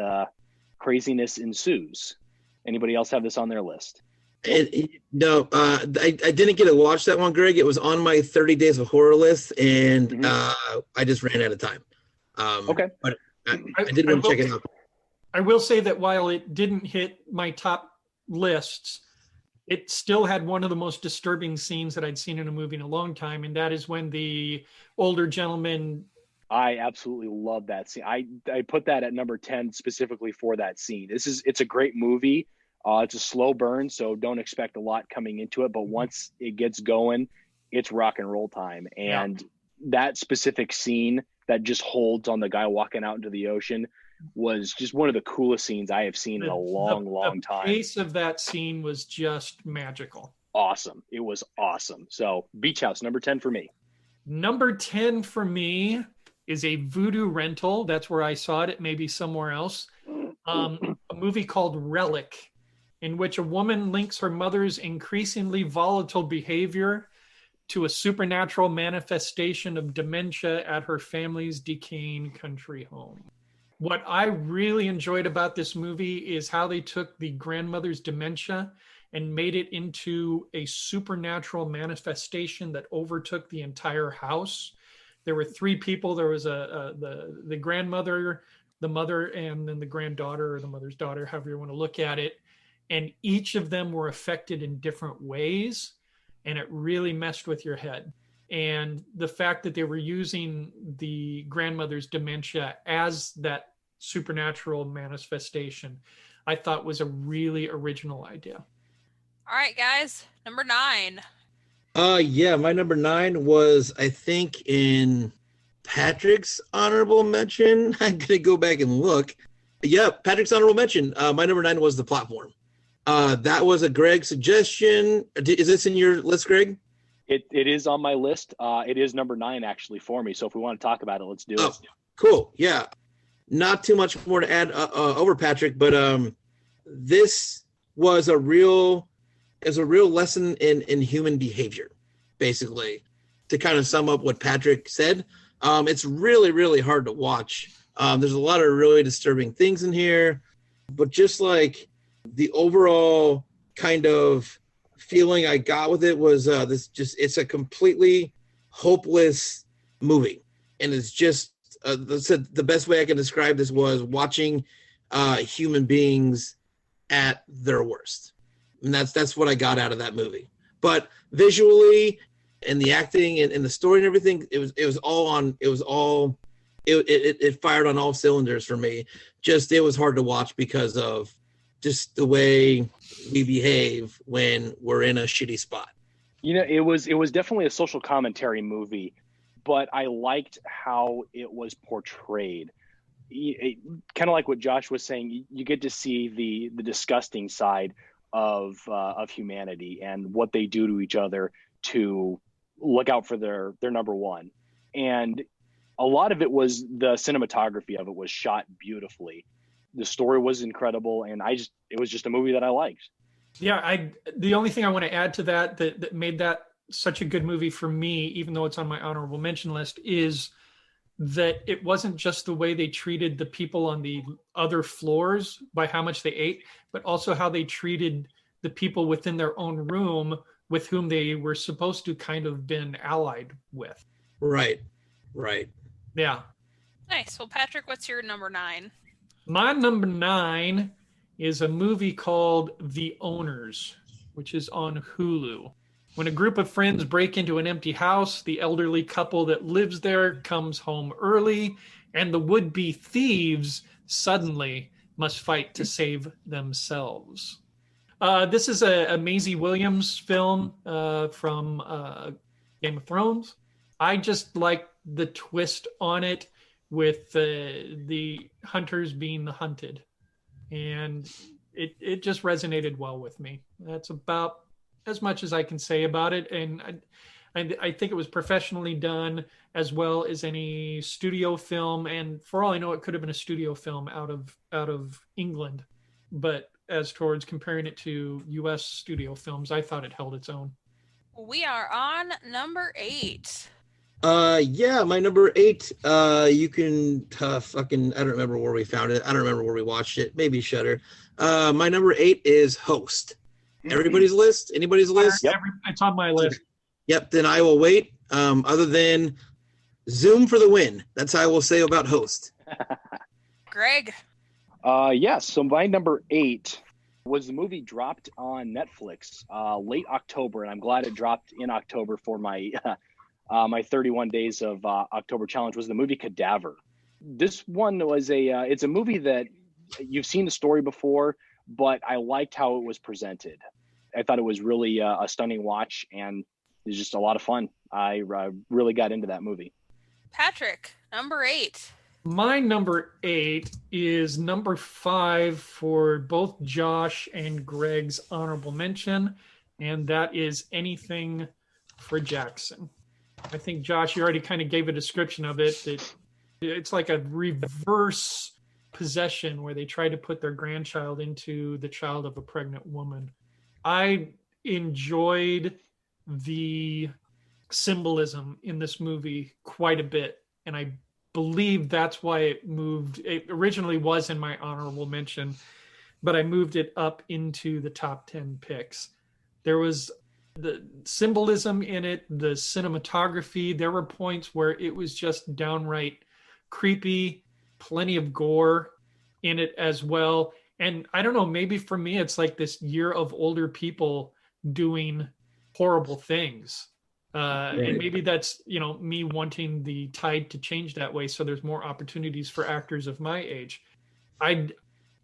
craziness ensues. Anybody else have this on their list? No, I didn't get to watch that one, Greg. It was on my 30 Days of Horror list, and I just ran out of time. Okay. But I did want to check it out. I will say that while it didn't hit my top lists, it still had one of the most disturbing scenes that I'd seen in a movie in a long time, and that is when the older gentleman... I absolutely love that scene. I put that at number 10 specifically for that scene. It's a great movie. It's a slow burn, so don't expect a lot coming into it. But once it gets going, it's rock and roll time. And that specific scene that just holds on the guy walking out into the ocean was just one of the coolest scenes I have seen in a long time. The pace of that scene was just magical. Awesome. It was awesome. So Beach House, number 10 for me. Number 10 for me is a Voodoo rental. That's where I saw it. It may be somewhere else. A movie called Relic, in which a woman links her mother's increasingly volatile behavior to a supernatural manifestation of dementia at her family's decaying country home. What I really enjoyed about this movie is how they took the grandmother's dementia and made it into a supernatural manifestation that overtook the entire house. There were three people. There was the grandmother, the mother, and then the granddaughter, or the mother's daughter, however you want to look at it. And each of them were affected in different ways, and it really messed with your head. And the fact that they were using the grandmother's dementia as that supernatural manifestation, I thought was a really original idea. All right, guys, number 9. My number 9 was, I think, in Patrick's honorable mention. I'm gonna go back and look. Yeah, Patrick's honorable mention. My number 9 was The Platform. That was a Greg suggestion. Is this in your list, Greg? It is on my list. It is number 9 actually for me. So if we want to talk about it, let's do it. Cool. Yeah. Not too much more to add over Patrick, but this was a real lesson in human behavior, basically, to kind of sum up what Patrick said. It's really, really hard to watch. There's a lot of really disturbing things in here, but just like the overall kind of feeling I got with it was it's a completely hopeless movie. And it's just, the best way I can describe this was watching human beings at their worst. And that's what I got out of that movie. But visually and the acting and the story and everything, it fired on all cylinders for me. Just, it was hard to watch because of just the way we behave when we're in a shitty spot. You know, it was definitely a social commentary movie, but I liked how it was portrayed. Kind of like what Josh was saying, you get to see the disgusting side of humanity and what they do to each other to look out for their number one. And a lot of it was the cinematography of it was shot beautifully. The story was incredible, and it was just a movie that I liked. Yeah, the only thing I want to add to that made that such a good movie for me, even though it's on my honorable mention list, is that it wasn't just the way they treated the people on the other floors by how much they ate, but also how they treated the people within their own room with whom they were supposed to kind of been allied with. Right. Yeah. Nice. Well, Patrick, what's your number 9? My number 9 is a movie called The Owners, which is on Hulu. When a group of friends break into an empty house, the elderly couple that lives there comes home early, and the would-be thieves suddenly must fight to save themselves. This is a Maisie Williams film from Game of Thrones. I just like the twist on it with the hunters being the hunted. And it just resonated well with me. That's about as much as I can say about it. And I think it was professionally done as well as any studio film. And for all I know, it could have been a studio film out of England. But as towards comparing it to U.S. studio films. I thought it held its own. We are on number 8. Yeah, my number 8. You can fucking. I don't remember where we found it. I don't remember where we watched it. Maybe Shudder. My number 8 is Host. Everybody's list? Anybody's list? Yep. It's on my list. Yep. Then I will wait. Other than Zoom for the win. That's how I will say about Host. Greg. Yes. So my number 8 was the movie dropped on Netflix late October, and I'm glad it dropped in October for my my 31 days of October challenge. Was the movie Cadaver. This one was it's a movie that you've seen the story before, but I liked how it was presented. I thought it was really a stunning watch, and it was just a lot of fun. I really got into that movie. Patrick, number 8. My number 8 is number 5 for both Josh and Greg's honorable mention, and that is Anything for Jackson. I think, Josh, you already kind of gave a description of it. That it's like a reverse possession where they try to put their grandchild into the child of a pregnant woman. I enjoyed the symbolism in this movie quite a bit, and I believe that's why it moved. It originally was in my honorable mention, but I moved it up into the top 10 picks. There was the symbolism in it, the cinematography. There were points where it was just downright creepy, plenty of gore in it as well. And I don't know, maybe for me, it's like this year of older people doing horrible things. And maybe that's, me wanting the tide to change that way, so there's more opportunities for actors of my age. I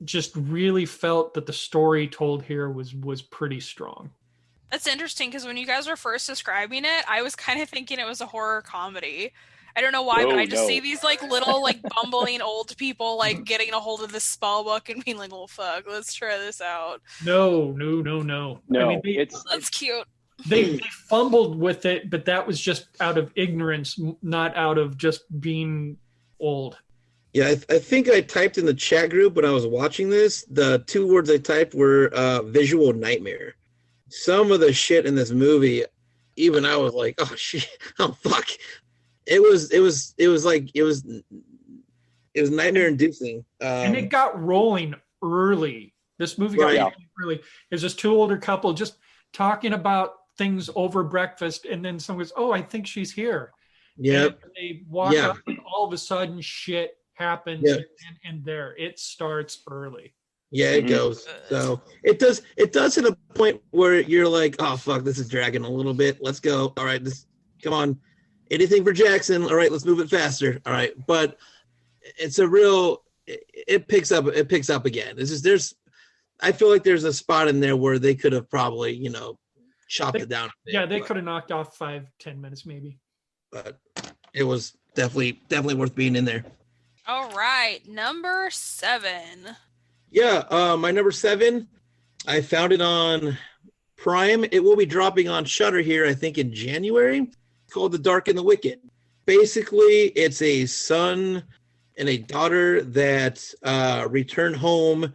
just really felt that the story told here was pretty strong. That's interesting, because when you guys were first describing it, I was kind of thinking it was a horror comedy. I don't know why, but I just see these little bumbling old people getting a hold of this spell book and being like, "Well, fuck, let's try this out." No. I mean, that's cute. They fumbled with it, but that was just out of ignorance, not out of just being old. Yeah, I think I typed in the chat group when I was watching this. The 2 words I typed were visual nightmare. Some of the shit in this movie, even I was like, "Oh shit, oh fuck." It was nightmare inducing. And it got rolling early. This movie got rolling early. There's this 2 older couple just talking about things over breakfast, and then someone goes, "Oh, I think she's here." Yeah. They walk up, and all of a sudden shit happens, and there it starts early. Yeah, it goes. So it does to the point where you're like, "Oh fuck, this is dragging a little bit. Let's go. All right, come on. Anything for Jackson. All right, let's move it faster. All right." But it's it picks up again. I feel like there's a spot in there where they could have probably, chopped it down a bit. Yeah, they could have knocked off 5-10 minutes maybe. But it was definitely worth being in there. All right, number 7. Yeah, my number 7, I found it on Prime. It will be dropping on Shudder here, I think, in January. It's called The Dark and the Wicked. Basically, it's a son and a daughter that return home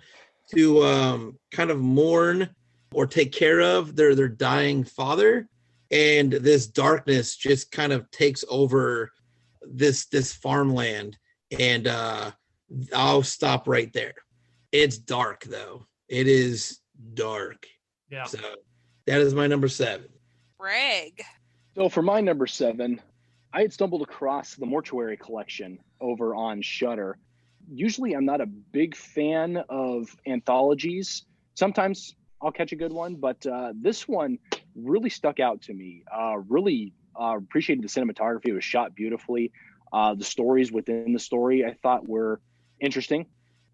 to kind of mourn or take care of their dying father. And this darkness just kind of takes over this farmland. And I'll stop right there. It's dark, though. It is dark. Yeah. So that is my number 7. Greg. So for my number 7, I had stumbled across the Mortuary Collection over on Shudder. Usually I'm not a big fan of anthologies. Sometimes I'll catch a good one, but this one really stuck out to me. Really appreciated the cinematography. It was shot beautifully. The stories within the story I thought were interesting.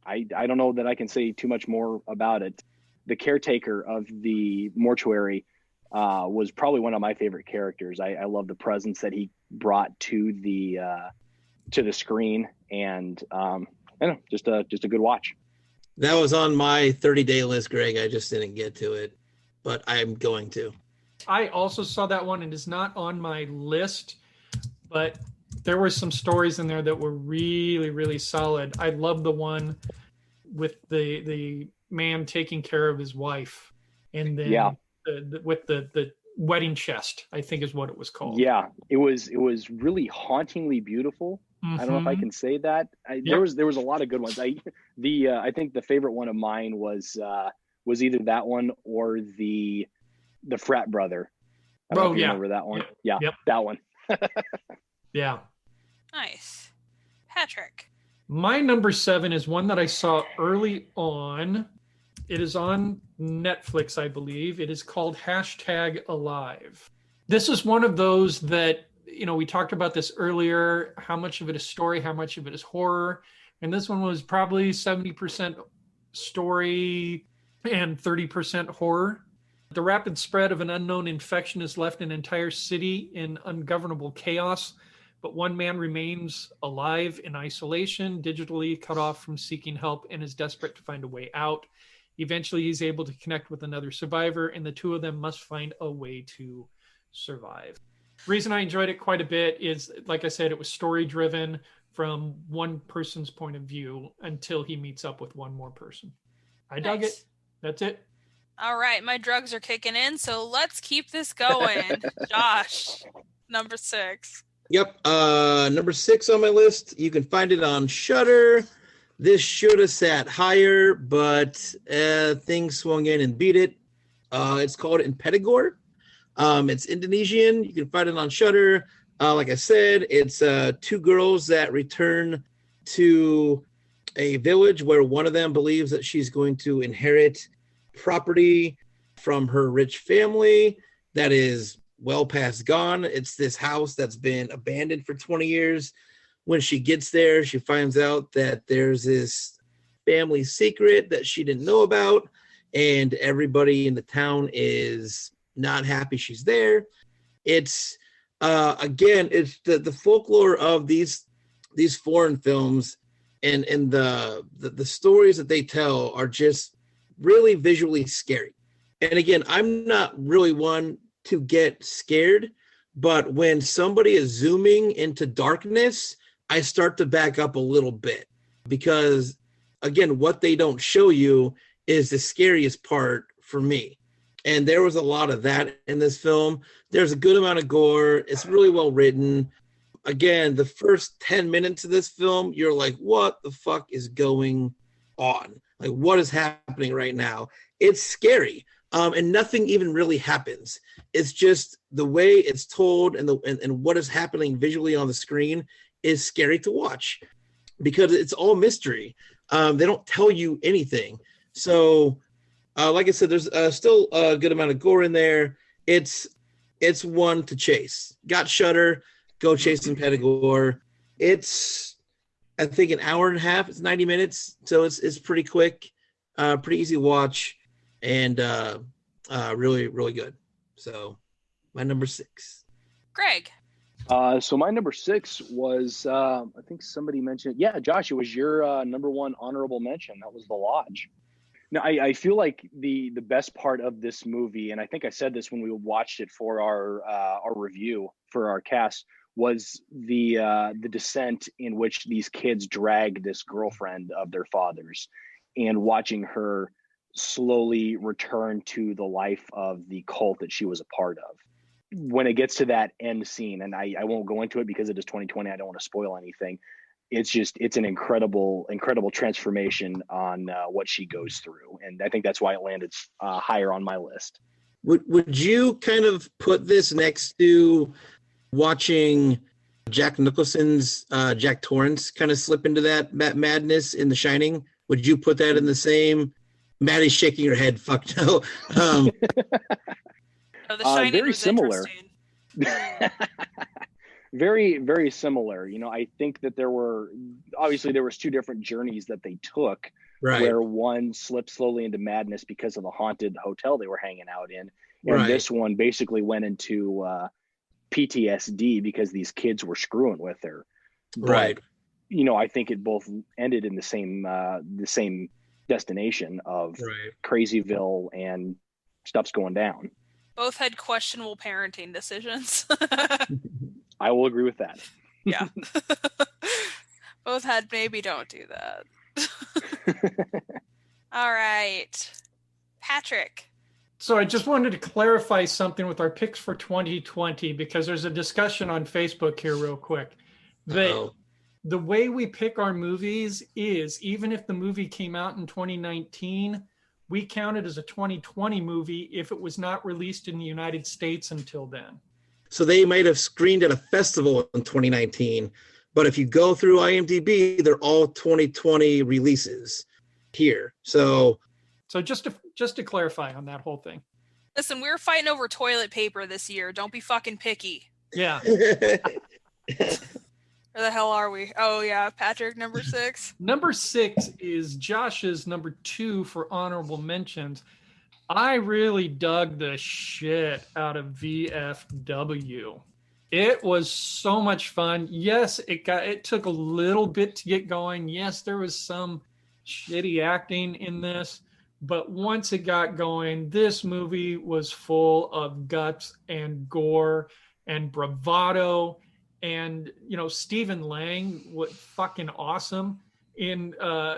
I don't know that I can say too much more about it. The caretaker of the mortuary was probably one of my favorite characters. I love the presence that he brought to the screen, and I don't know, just a good watch. That was on my 30-day list, Greg. I just didn't get to it, but I'm going to. I also saw that one, and it's not on my list, but there were some stories in there that were really, really solid. I love the one with the man taking care of his wife, and then with the wedding chest, I think is what it was called. Yeah, it was really hauntingly beautiful. I don't know if I can say that. There was a lot of good ones. I think the favorite one of mine was either that one or the frat brother. I don't know if you remember that one. Yeah, that one. Yeah. Nice. Patrick. My number 7 is one that I saw early on. It is on Netflix, I believe. It is called #Alive. This is one of those that, we talked about this earlier, how much of it is story, how much of it is horror. And this one was probably 70% story and 30% horror. The rapid spread of an unknown infection has left an entire city in ungovernable chaos, but one man remains alive in isolation, digitally cut off from seeking help, and is desperate to find a way out. Eventually, he's able to connect with another survivor, and the two of them must find a way to survive. The reason I enjoyed it quite a bit is, like I said, it was story-driven from one person's point of view until he meets up with one more person. I dug it. That's it. All right, my drugs are kicking in, so let's keep this going. Josh, number 6. Yep, number 6 on my list. You can find it on Shudder. This should have sat higher, but things swung in and beat it. It's called Impetigore. It's Indonesian. You can find it on Shudder. Like I said, it's 2 girls that return to a village where one of them believes that she's going to inherit property from her rich family that is well past gone. It's this house that's been abandoned for 20 years. When she gets there, she finds out that there's this family secret that she didn't know about, and everybody in the town is not happy she's there. It's again, it's the folklore of these foreign films, and the stories that they tell are just really visually scary. And again, I'm not really one to get scared, but when somebody is zooming into darkness, I start to back up a little bit, because again, what they don't show you is the scariest part for me. And there was a lot of that in this film. There's a good amount of gore. It's really well written. Again, the first 10 minutes of this film, you're like, what the fuck is going on? Like, what is happening right now? It's scary. And nothing even really happens. It's just the way it's told and what is happening visually on the screen is scary to watch, because it's all mystery. They don't tell you anything. So, like I said, there's still a good amount of gore in there. It's one to chase. Got Shudder, go chase Impetigore. It's, I think, an hour and a half. It's 90 minutes, so it's pretty quick, pretty easy to watch, and really, really good. So, my number 6. Greg. So my number 6 was, I think somebody mentioned, Josh, it was your number 1 honorable mention. That was The Lodge. Now, I feel like the best part of this movie, and I think I said this when we watched it for our review for our cast, was the descent in which these kids drag this girlfriend of their father's, and watching her slowly return to the life of the cult that she was a part of. When it gets to that end scene, and I won't go into it because it is 2020, I don't want to spoil anything. It's an incredible transformation on what she goes through, and I think that's why it landed higher on my list. Would you kind of put this next to watching Jack Nicholson's Jack Torrance kind of slip into that madness in The Shining? Would you put that in the same? Maddie's shaking her head. Fuck no. The Shining very was similar. Interesting. Very similar. I think that there was 2 different journeys that they took, right, where one slipped slowly into madness because of the haunted hotel they were hanging out in, and right, this one basically went into PTSD because these kids were screwing with her. But, right. I think it both ended in the same destination of right, Crazyville, and stuff's going down. Both had questionable parenting decisions. I will agree with that. Yeah. Both had maybe don't do that. All right. Patrick. So I just wanted to clarify something with our picks for 2020, because there's a discussion on Facebook here real quick. That the way we pick our movies is, even if the movie came out in 2019, we count it as a 2020 movie if it was not released in the United States until then. So they might have screened at a festival in 2019, but if you go through IMDb, they're all 2020 releases here. So just to clarify on that whole thing. Listen, we were fighting over toilet paper this year. Don't be fucking picky. Yeah. Where the hell are we? Oh, yeah. Patrick, number 6. Number 6 is Josh's number 2 for honorable mentions. I really dug the shit out of VFW. It was so much fun. Yes, it took a little bit to get going. Yes, there was some shitty acting in this, but once it got going, this movie was full of guts and gore and bravado. And, you know, Stephen Lang was fucking awesome in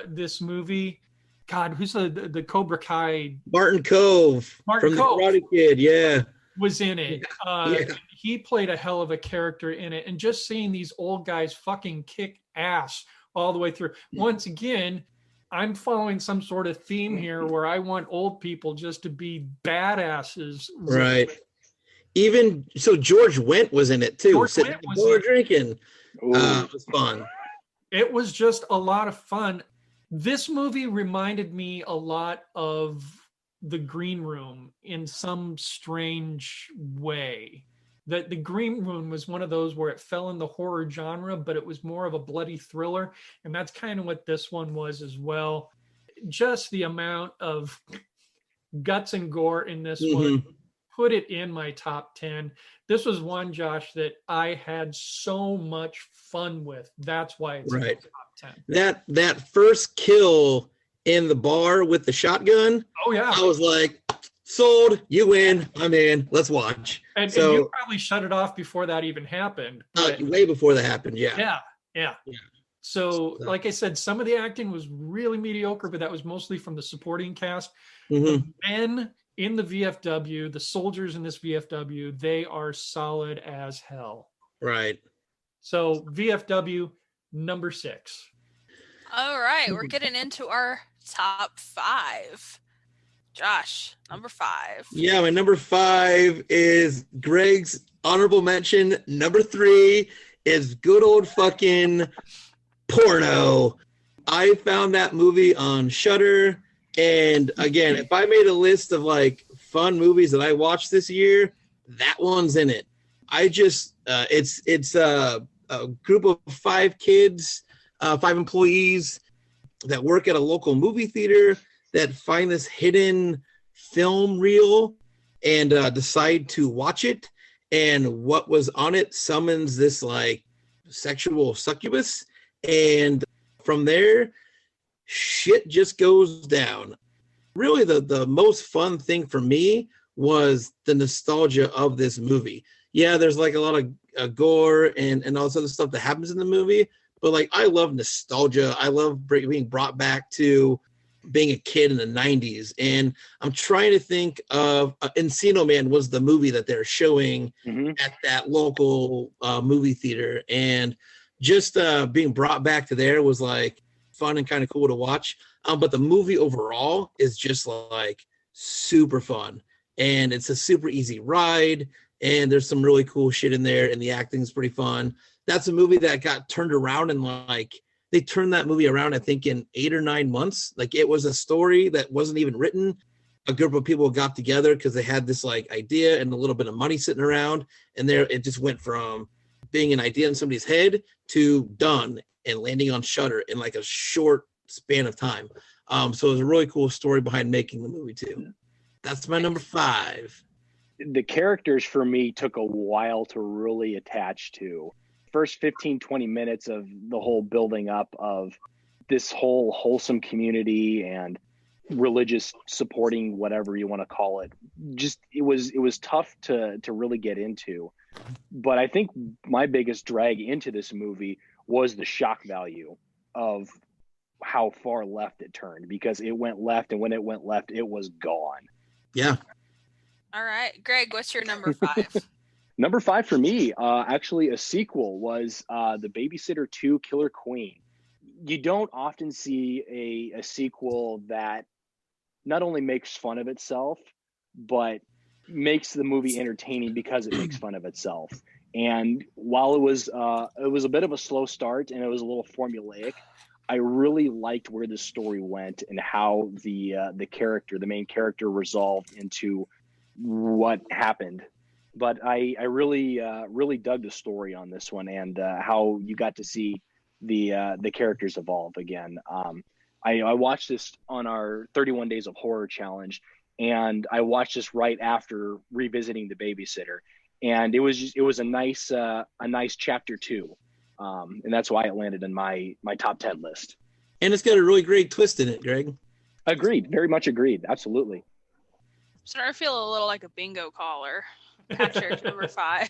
this movie. God, who's the Cobra Kai? Martin Cove from The Karate Kid, yeah. Was in it. Yeah. He played a hell of a character in it. And just seeing these old guys fucking kick ass all the way through. Once again, I'm following some sort of theme here where I want old people just to be badasses. Right. Even so, George Wendt was in it too. Sitting at the bar drinking. It was fun. It was just a lot of fun. This movie reminded me a lot of The Green Room in some strange way. That The Green Room was one of those where it fell in the horror genre, but it was more of a bloody thriller. And that's kind of what this one was as well. Just the amount of guts and gore in this one put it in my top 10. This was one, Josh, that I had so much fun with. That's why it's in my top 10. That first kill in the bar with the shotgun. Oh yeah. I was like, sold, you win, I'm in, let's watch. And you probably shut it off before that even happened. Way before that happened, yeah. Yeah. So, like I said, some of the acting was really mediocre, but that was mostly from the supporting cast. The men in the VFW, the soldiers in this VFW, they are solid as hell. Right. So VFW number 6. All right, we're getting into our top 5. Josh, number 5. Yeah, my number 5 is Greg's honorable mention. Number 3 is good old fucking Porno. I found that movie on Shudder. And again, if I made a list of like fun movies that I watched this year, that one's in it. I just, it's a group of 5 kids, 5 employees that work at a local movie theater that find this hidden film reel and decide to watch it. And what was on it summons this like sexual succubus. And from there, shit just goes down. Really, the most fun thing for me was the nostalgia of this movie. Yeah, there's like a lot of gore and all this other stuff that happens in the movie, but like I love nostalgia. I love being brought back to being a kid in the 90s. And I'm trying to think of Encino Man was the movie that they're showing at that local movie theater. And just being brought back to there was like fun and kind of cool to watch. But the movie overall is just like super fun. And it's a super easy ride. And there's some really cool shit in there. And the acting is pretty fun. That's a movie that got turned around in like, they turned that movie around, I think, in 8 or 9 months. Like it was a story that wasn't even written. A group of people got together because they had this like idea and a little bit of money sitting around. And there it just went from being an idea in somebody's head to done and landing on Shudder in like a short span of time. So it was a really cool story behind making the movie too. That's my number 5. The characters for me took a while to really attach to. First 15, 20 minutes of the whole building up of this whole wholesome community and religious supporting, whatever you want to call it. Just, it was tough to really get into. But I think my biggest drag into this movie was the shock value of how far left it turned, because it went left, and when it went left, it was gone. Yeah. All right, Greg, what's your number 5? Number 5 for me, actually a sequel, was The Babysitter 2: Killer Queen. You don't often see a sequel that not only makes fun of itself, but makes the movie entertaining because it makes fun of itself. And while it was a bit of a slow start and it was a little formulaic, I really liked where the story went and how the main character, resolved into what happened. But I really dug the story on this one, and how you got to see the characters evolve again. I watched this on our 31 Days of Horror challenge, and I watched this right after revisiting The Babysitter, and it was a nice chapter 2, and that's why it landed in my top 10 list. And it's got a really great twist in it, Greg. Agreed, very much agreed, absolutely. Starting to feel a little like a bingo caller. Patrick, number 5.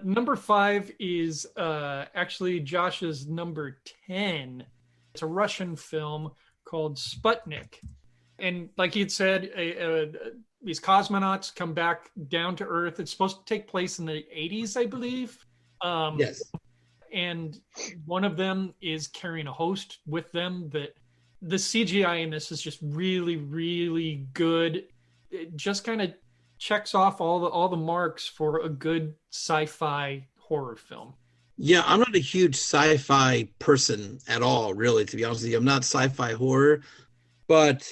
Number 5 is actually Josh's number 10. It's a Russian film called Sputnik. And like he'd said, these cosmonauts come back down to Earth. It's supposed to take place in the 80s, I believe. Yes. And one of them is carrying a host with them. That the CGI in this is just really, really good. It just kind of checks off all the marks for a good sci-fi horror film. Yeah, I'm not a huge sci-fi person at all, really, to be honest with you. I'm not sci-fi horror, but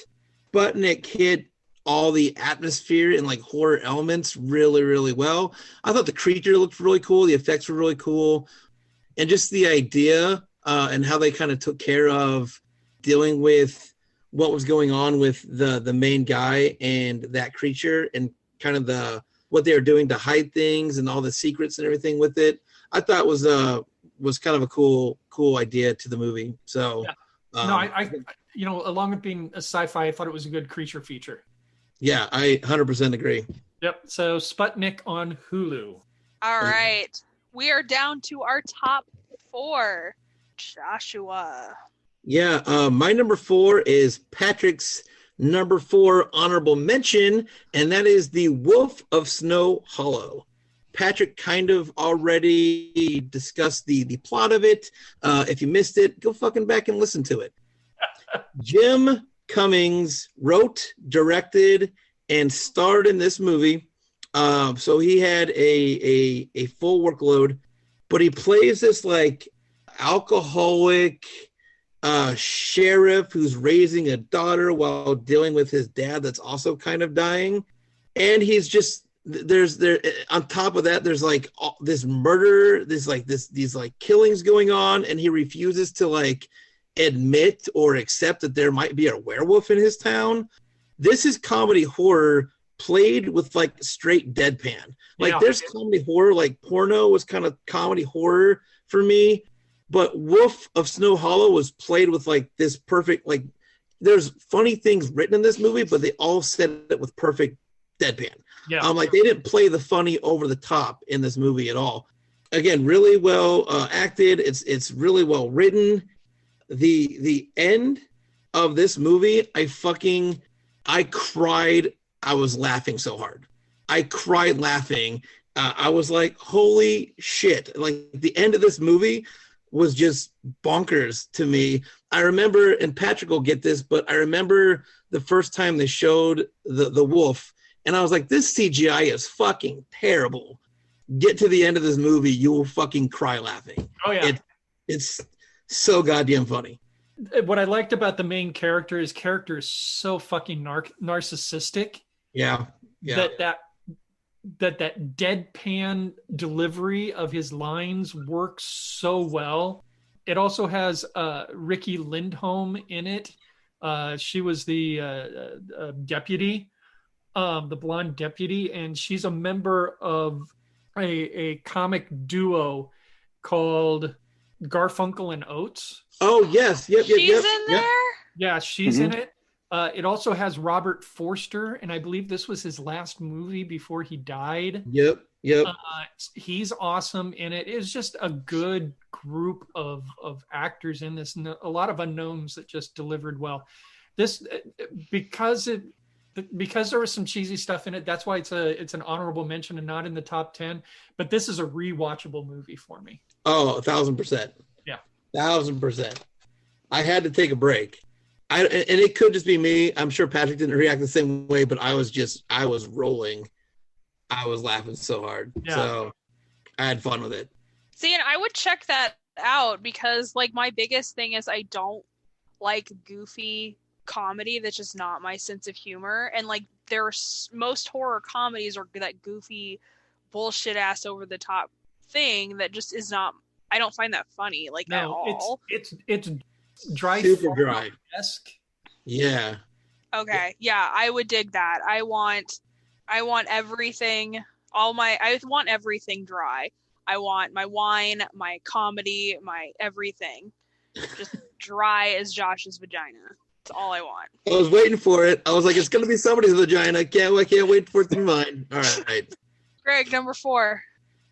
Sputnik hit all the atmosphere and like horror elements really, really well. I thought the creature looked really cool. The effects were really cool. And just the idea and how they kind of took care of dealing with what was going on with the main guy and that creature, and kind of what they were doing to hide things and all the secrets and everything with it. I thought was kind of a cool idea to the movie. So yeah. No, I along with being a sci-fi, I thought it was a good creature feature. Yeah, I 100% agree. Yep. So Sputnik on Hulu. All right. We are down to our top 4. Joshua. Yeah, my number 4 is Patrick's number 4 honorable mention, and that is The Wolf of Snow Hollow. Patrick kind of already discussed the plot of it. If you missed it, go fucking back and listen to it. Jim Cummings wrote, directed, and starred in this movie. So he had a full workload, but he plays this like alcoholic sheriff who's raising a daughter while dealing with his dad that's also kind of dying. And he's just there on top of that, there's like this murder, these killings going on, and he refuses to like admit or accept that there might be a werewolf in his town. This is comedy horror played with like straight deadpan. Like there's comedy horror, like porno was kind of comedy horror for me, but Wolf of Snow Hollow was played with like this perfect, like there's funny things written in this movie, but they all said it with perfect deadpan. Yeah. Like they didn't play the funny over the top in this movie at all. Again, really well acted. It's really well written. The end of this movie, I cried. I was laughing so hard. I cried laughing. I was like, holy shit. Like the end of this movie was just bonkers to me. I remember, and Patrick will get this, but I remember the first time they showed the wolf, and I was like, this CGI is fucking terrible. Get to the end of this movie, you will fucking cry laughing. Oh, yeah. It's so goddamn funny. What I liked about the main character, his character is so fucking narcissistic. Yeah. That deadpan delivery of his lines works so well. It also has Ricky Lindholm in it. She was the deputy, the blonde deputy, and she's a member of a comic duo called Garfunkel and Oates. Oh, yes. Yep. She's in there? Yeah, she's in it. It also has Robert Forster, and I believe this was his last movie before he died. Yep. Yep. He's awesome in it. It's just a good group of actors in this. A lot of unknowns that just delivered well. This because there was some cheesy stuff in it. That's why it's an honorable mention and not in the top 10. But this is a rewatchable movie for me. Oh, 1,000%. Yeah, 1,000%. I had to take a break. And it could just be me. I'm sure Patrick didn't react the same way, but I was rolling. I was laughing so hard. Yeah. So I had fun with it. See, and I would check that out because, like, my biggest thing is I don't like goofy comedy. That's just not my sense of humor. And, like, most horror comedies are that goofy, bullshit ass over the top thing that just is not. I don't find that funny, like, at all. It's dry, super dry. Yeah. Okay. Yeah, I would dig that. I want everything. I want everything dry. I want my wine, my comedy, my everything, just dry as Josh's vagina. That's all I want. I was waiting for it. I was like, it's gonna be somebody's vagina. Can't wait for it to be mine. All right. Greg, number 4.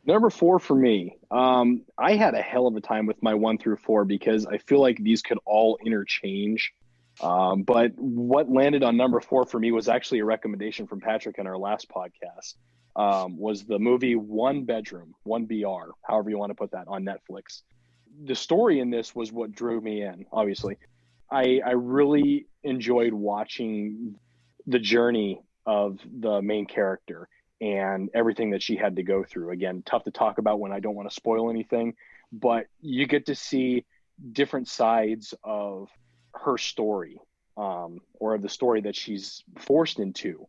Number 4 for me. I had a hell of a time with my 1 through 4 because I feel like these could all interchange. But what landed on number 4 for me was actually a recommendation from Patrick in our last podcast. Was the movie One Bedroom, 1BR, however you want to put that, on Netflix. The story in this was what drew me in, obviously. I really enjoyed watching the journey of the main character and everything that she had to go through. Again, tough to talk about when I don't want to spoil anything, but you get to see different sides of her story, or of the story that she's forced into,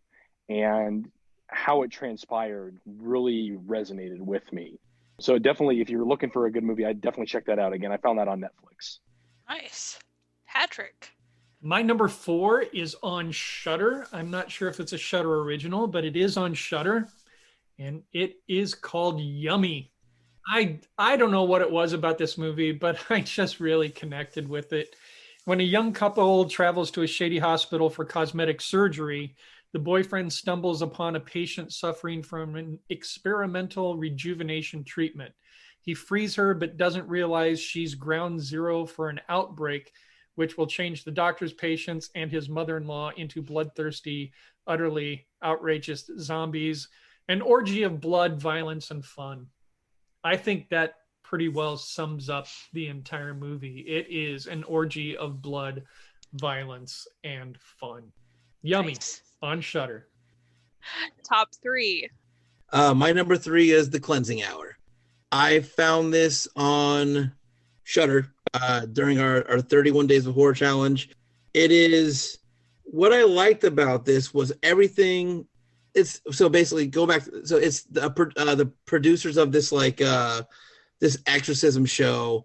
and how it transpired really resonated with me. So definitely, if you're looking for a good movie, I'd definitely check that out. Again, I found that on Netflix. Nice. Patrick. My number 4 is on Shudder. I'm not sure if it's a Shudder original, but it is on Shudder, and it is called Yummy. I don't know what it was about this movie, but I just really connected with it. When a young couple travels to a shady hospital for cosmetic surgery, the boyfriend stumbles upon a patient suffering from an experimental rejuvenation treatment. He frees her, but doesn't realize she's ground zero for an outbreak, which will change the doctor's patients and his mother-in-law into bloodthirsty, utterly outrageous zombies, an orgy of blood, violence, and fun. I think that pretty well sums up the entire movie. It is an orgy of blood, violence, and fun. Yummy. Nice. On Shudder. Top 3. My number 3 is The Cleansing Hour. I found this on Shudder during our 31 Days of Horror Challenge. It is, what I liked about this was everything. It's so basically go back. So it's the producers of this this exorcism show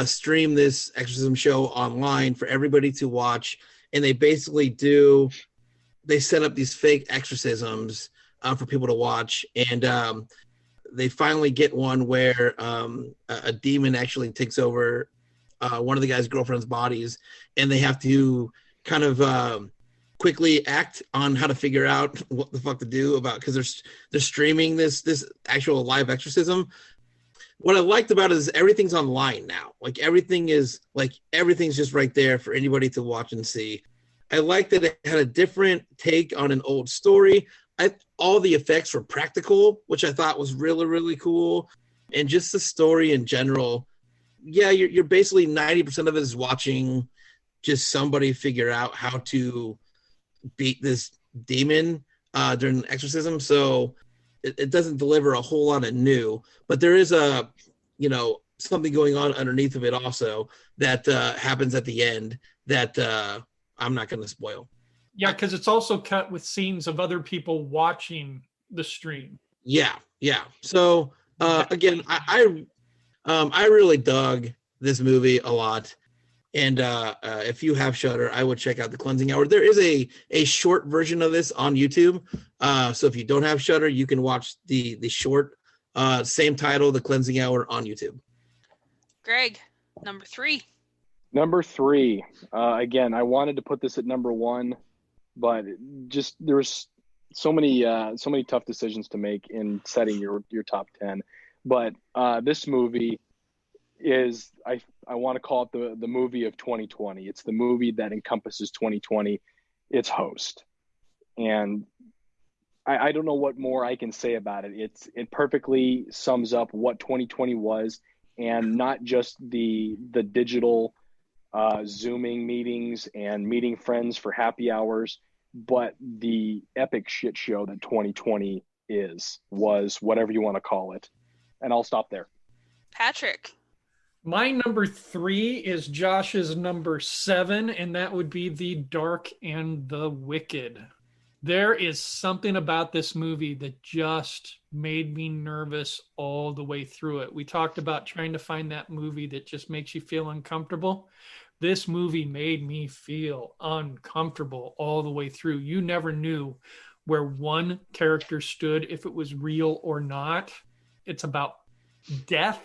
stream this exorcism show online for everybody to watch, and they basically they set up these fake exorcisms for people to watch, and they finally get one where a demon actually takes over one of the guy's girlfriend's bodies, and they have to kind of quickly act on how to figure out what the fuck to do about, because they're streaming this actual live exorcism. What I liked about it is everything's online now. Everything's just right there for anybody to watch and see. I liked that it had a different take on an old story. All the effects were practical, which I thought was really, really cool. And just the story in general. Yeah, you're basically 90% of it is watching just somebody figure out how to beat this demon during an exorcism. So it doesn't deliver a whole lot of new, but there is something going on underneath of it also that happens at the end that I'm not going to spoil. Yeah, because it's also cut with scenes of other people watching the stream. Yeah. So again, I really dug this movie a lot, and if you have Shudder, I would check out The Cleansing Hour. There is a short version of this on YouTube, so if you don't have Shudder, you can watch the short, same title, The Cleansing Hour, on YouTube. Greg, number 3. Number 3. Again, I wanted to put this at number 1, but just there's so many tough decisions to make in setting your top 10. But this movie is, I want to call it the movie of 2020. It's the movie that encompasses 2020. It's Host. And I don't know what more I can say about it. It perfectly sums up what 2020 was, and not just the digital Zooming meetings and meeting friends for happy hours, but the epic shit show that 2020 was, whatever you want to call it. And I'll stop there. Patrick. My number 3 is Josh's number 7, and that would be The Dark and the Wicked. There is something about this movie that just made me nervous all the way through it. We talked about trying to find that movie that just makes you feel uncomfortable. This movie made me feel uncomfortable all the way through. You never knew where one character stood, if it was real or not. It's about death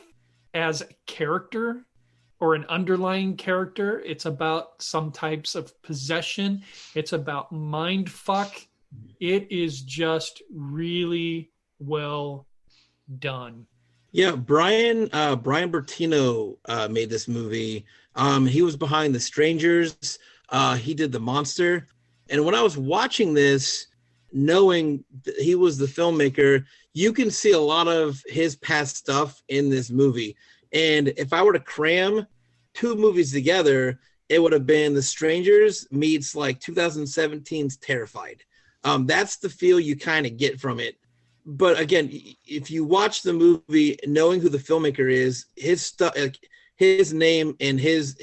as a character or an underlying character. It's about some types of possession. It's about mind fuck. It is just really well done. Yeah, Brian Bertino made this movie. He was behind The Strangers. He did The Monster. And when I was watching this, knowing that he was the filmmaker, you can see a lot of his past stuff in this movie. And if I were to cram 2 movies together, it would have been The Strangers meets like 2017's Terrified. That's the feel you kind of get from it. But again, if you watch the movie knowing who the filmmaker is, his stuff, his name and his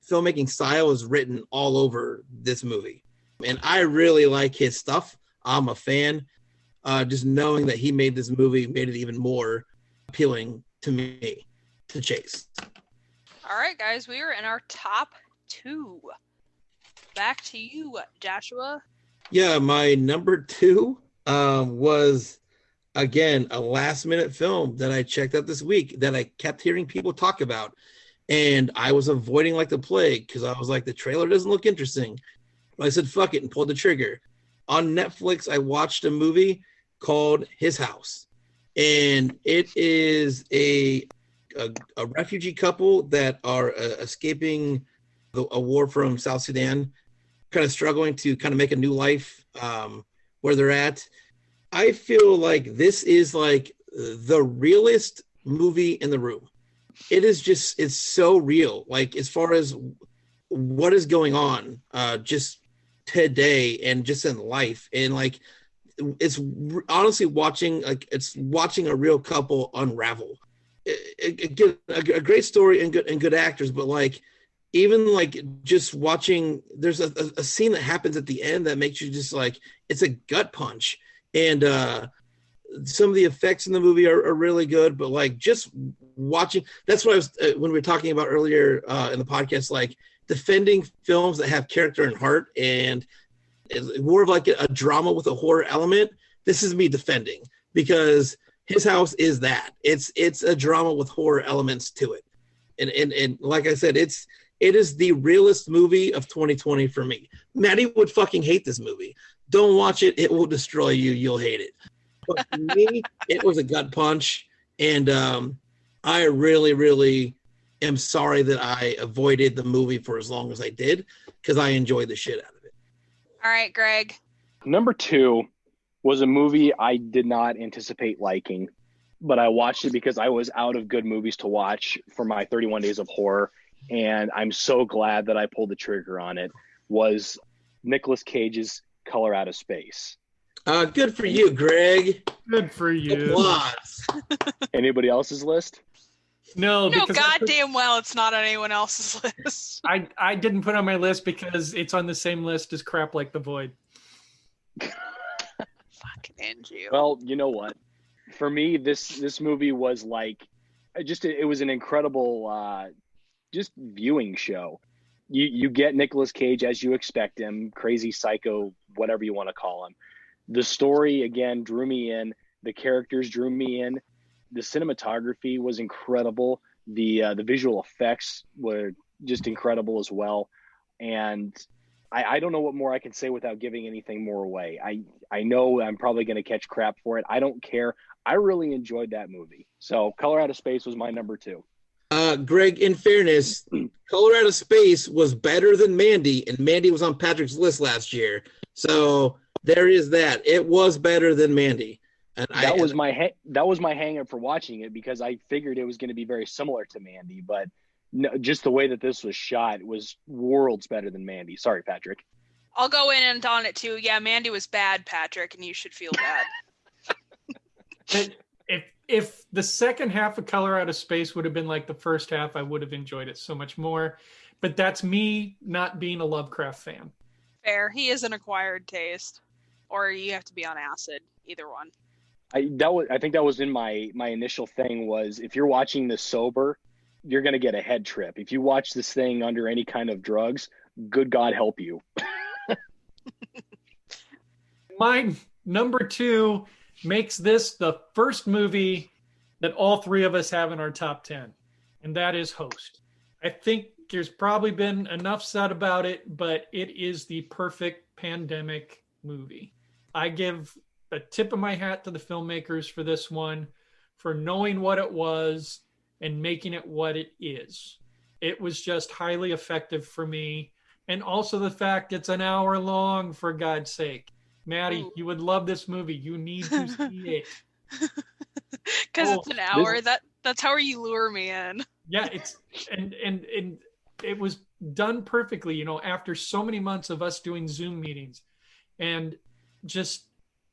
filmmaking style is written all over this movie. And I really like his stuff. I'm a fan. Just knowing that he made this movie made it even more appealing to me to chase. All right, guys, we are in our top 2. Back to you, Joshua. Yeah, my number 2 was, again, a last-minute film that I checked out this week that I kept hearing people talk about. And I was avoiding like the plague because I was like, the trailer doesn't look interesting. But I said, fuck it, and pulled the trigger. On Netflix, I watched a movie called His House. And it is a refugee couple that are escaping a war from South Sudan, kind of struggling to kind of make a new life where they're at. I feel like this is like the realest movie in the room. It is just, it's so real. Like as far as what is going on just today and just in life. And like, it's honestly watching a real couple unravel. A great story and good actors, but like, even like just watching, there's a scene that happens at the end that makes you just like, it's a gut punch. And some of the effects in the movie are really good, but like just watching, that's what I was, when we were talking about earlier in the podcast, like defending films that have character and heart and it's more of like a drama with a horror element. This is me defending because His House is that. It's a drama with horror elements to it. And like I said, it is the realest movie of 2020 for me. Maddie would fucking hate this movie. Don't watch it. It will destroy you. You'll hate it. But for me, it was a gut punch. And I really, really am sorry that I avoided the movie for as long as I did because I enjoyed the shit out of it. All right, Greg. Number 2 was a movie I did not anticipate liking, but I watched it because I was out of good movies to watch for my 31 Days of Horror. And I'm so glad that I pulled the trigger on it, was Nicolas Cage's Color Out of Space. Good for you, Greg. Good for you. Applause. Anybody else's list? No, No, because goddamn well, it's not on anyone else's list. I didn't put it on my list because it's on the same list as Crap Like the Void. Fucking end you. Well, you know what? For me, this movie was like, it was an incredible just viewing show. You get Nicolas Cage as you expect him, crazy psycho, whatever you want to call him. The story, again, drew me in. The characters drew me in. The cinematography was incredible. The visual effects were just incredible as well. And I don't know what more I can say without giving anything more away. I know I'm probably going to catch crap for it. I don't care. I really enjoyed that movie. So Color Out of Space was my number 2. Greg, in fairness, Color Out of Space was better than Mandy, and Mandy was on Patrick's list last year. So there is that. It was better than Mandy. And that was my hang up for watching it, because I figured it was going to be very similar to Mandy, but no, just the way that this was shot was worlds better than Mandy. Sorry, Patrick. I'll go in and on it too. Yeah, Mandy was bad, Patrick, and you should feel bad. And if the second half of Color Out of Space would have been like the first half, I would have enjoyed it so much more. But that's me not being a Lovecraft fan. Fair. He is an acquired taste. Or you have to be on acid. Either one. I think that was in my initial thing was, if you're watching this sober, you're going to get a head trip. If you watch this thing under any kind of drugs, good God help you. My number 2 makes this the first movie that all 3 of us have in our top 10, and that is Host. I think there's probably been enough said about it, but it is the perfect pandemic movie. I give a tip of my hat to the filmmakers for this one, for knowing what it was and making it what it is. It was just highly effective for me. And also the fact it's an hour long, for God's sake. Maddie, you would love this movie. You need to see it. Because it's an hour. That's how you lure me in. Yeah, it's and it was done perfectly, you know, after so many months of us doing Zoom meetings. And just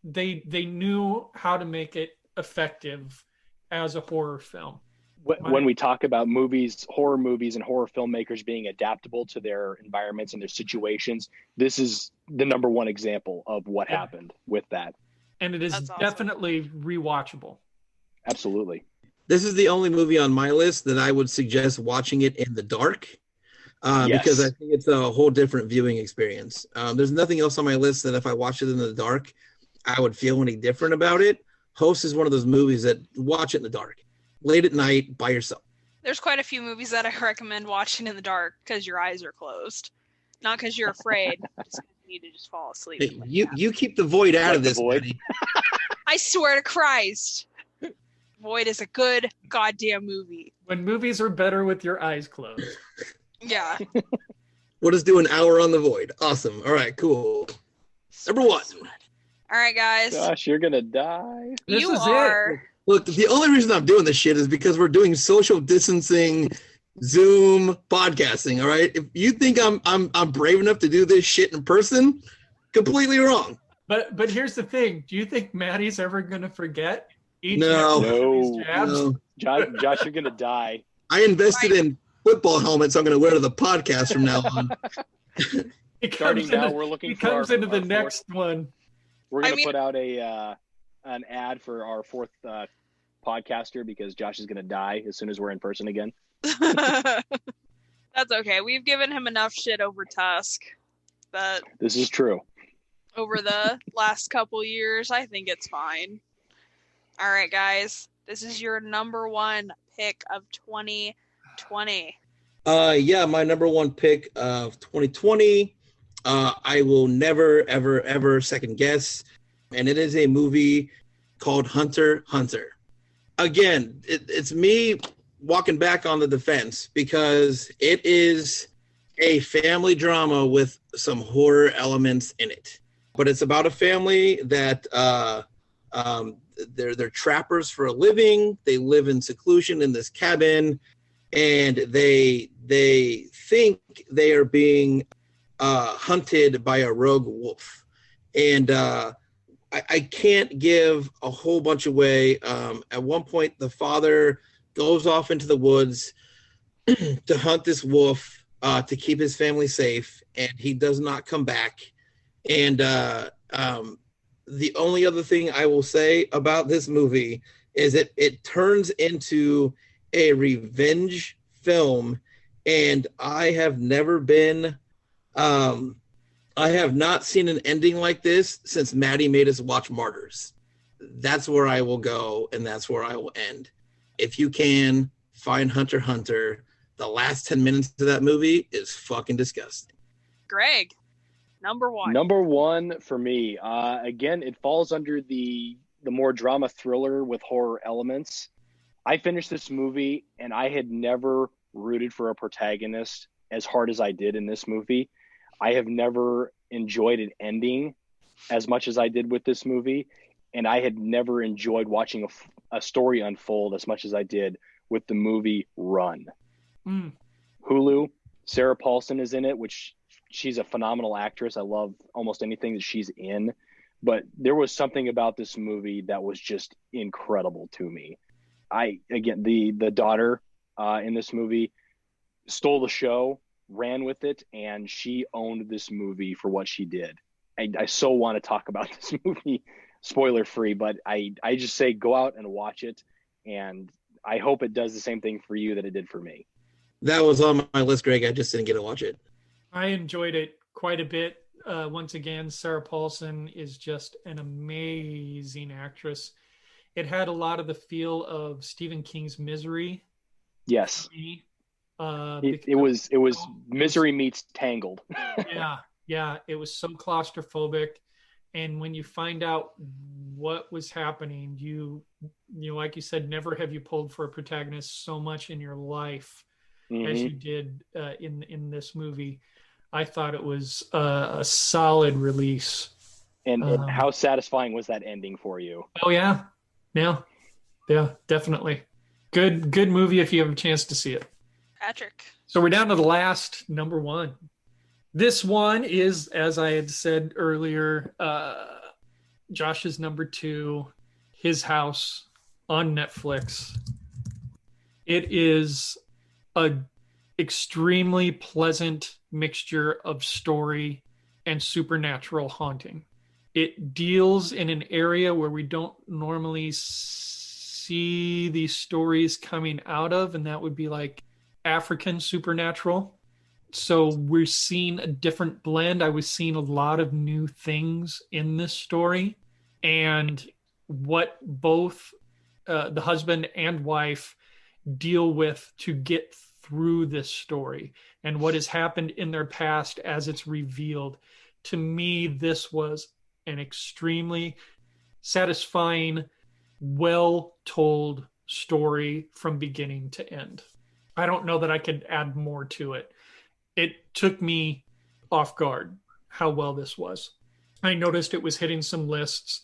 they knew how to make it effective as a horror film. When we talk about horror movies and horror filmmakers being adaptable to their environments and their situations, this is the number one example of what happened with that. And it is definitely rewatchable. Absolutely. This is the only movie on my list that I would suggest watching it in the dark, because I think it's a whole different viewing experience. There's nothing else on my list that if I watched it in the dark, I would feel any different about it. Host is one of those movies that watch it in the dark, late at night, by yourself. There's quite a few movies that I recommend watching in the dark because your eyes are closed. Not because you're afraid, just 'cause you need to just fall asleep. Hey, you keep the Void out of this, Maddie. I swear to Christ. Void is a good goddamn movie. When movies are better with your eyes closed. Yeah. We'll just do an hour on the Void. Awesome. All right, cool. Number 1. All right, guys. Gosh, you're going to die. This is are. it. Look, the only reason I'm doing this shit is because we're doing social distancing, Zoom podcasting. All right. If you think I'm brave enough to do this shit in person, completely wrong. But here's the thing. Do you think Maddie's ever gonna forget each No. these jabs? No. Josh, you're going to die. I invested in football helmets I'm going to wear to the podcast from now on. Starting now, we're looking for comes into the our next one. We're going to put out an ad for our 4th podcaster, because Josh is going to die as soon as we're in person again. That's okay. We've given him enough shit over Tusk. But this is true. Over the last couple years, I think it's fine. All right, guys. This is your number 1 pick of 2020. Yeah, my number 1 pick of 2020. I will never, ever, ever second guess. And it is a movie called Hunter, Hunter. Again, it's me walking back on the defense because it is a family drama with some horror elements in it. But it's about a family that they're trappers for a living. They live in seclusion in this cabin, and they think they are being hunted by a rogue wolf. And I can't give a whole bunch away. At one point, the father goes off into the woods to hunt this wolf to keep his family safe, and he does not come back. And the only other thing I will say about this movie is it turns into a revenge film, and I have not seen an ending like this since Maddie made us watch Martyrs. That's where I will go, and that's where I will end. If you can, find Hunter, Hunter. The last 10 minutes of that movie is fucking disgusting. Greg. Number one. Number one for me. Again, it falls under the more drama thriller with horror elements. I finished this movie and I had never rooted for a protagonist as hard as I did in this movie. I have never enjoyed an ending as much as I did with this movie. And I had never enjoyed watching a story unfold as much as I did with the movie Run. Hulu, Sarah Paulson is in it, which she's a phenomenal actress. I love almost anything that she's in. But there was something about this movie that was just incredible to me. The daughter in this movie stole the show, ran with it, and she owned this movie for what she did. I so want to talk about this movie, spoiler free, but I just say go out and watch it, and I hope it does the same thing for you that it did for me. That was on my list, Greg. I just didn't get to watch it. I enjoyed it quite a bit. Once again, Sarah Paulson is just an amazing actress. It had a lot of the feel of Stephen King's Misery. Yes. It was Misery meets Tangled. Yeah, it was so claustrophobic, and when you find out what was happening, you like you said, never have you pulled for a protagonist so much in your life as you did in this movie. I thought it was a solid release. And how satisfying was that ending for you? Oh yeah, definitely. Good movie if you have a chance to see it. Patrick. So we're down to the last number one. This one is, as I had said earlier, Josh's number two, His House on Netflix. It is a extremely pleasant mixture of story and supernatural haunting. It deals in an area where we don't normally see these stories coming out of, and that would be like African supernatural. So we're seeing a different blend. I was seeing a lot of new things in this story, and what both the husband and wife deal with to get through this story and what has happened in their past as it's revealed. To me, this was an extremely satisfying, well-told story from beginning to end. I don't know that I could add more to it. It took me off guard how well this was. I noticed it was hitting some lists.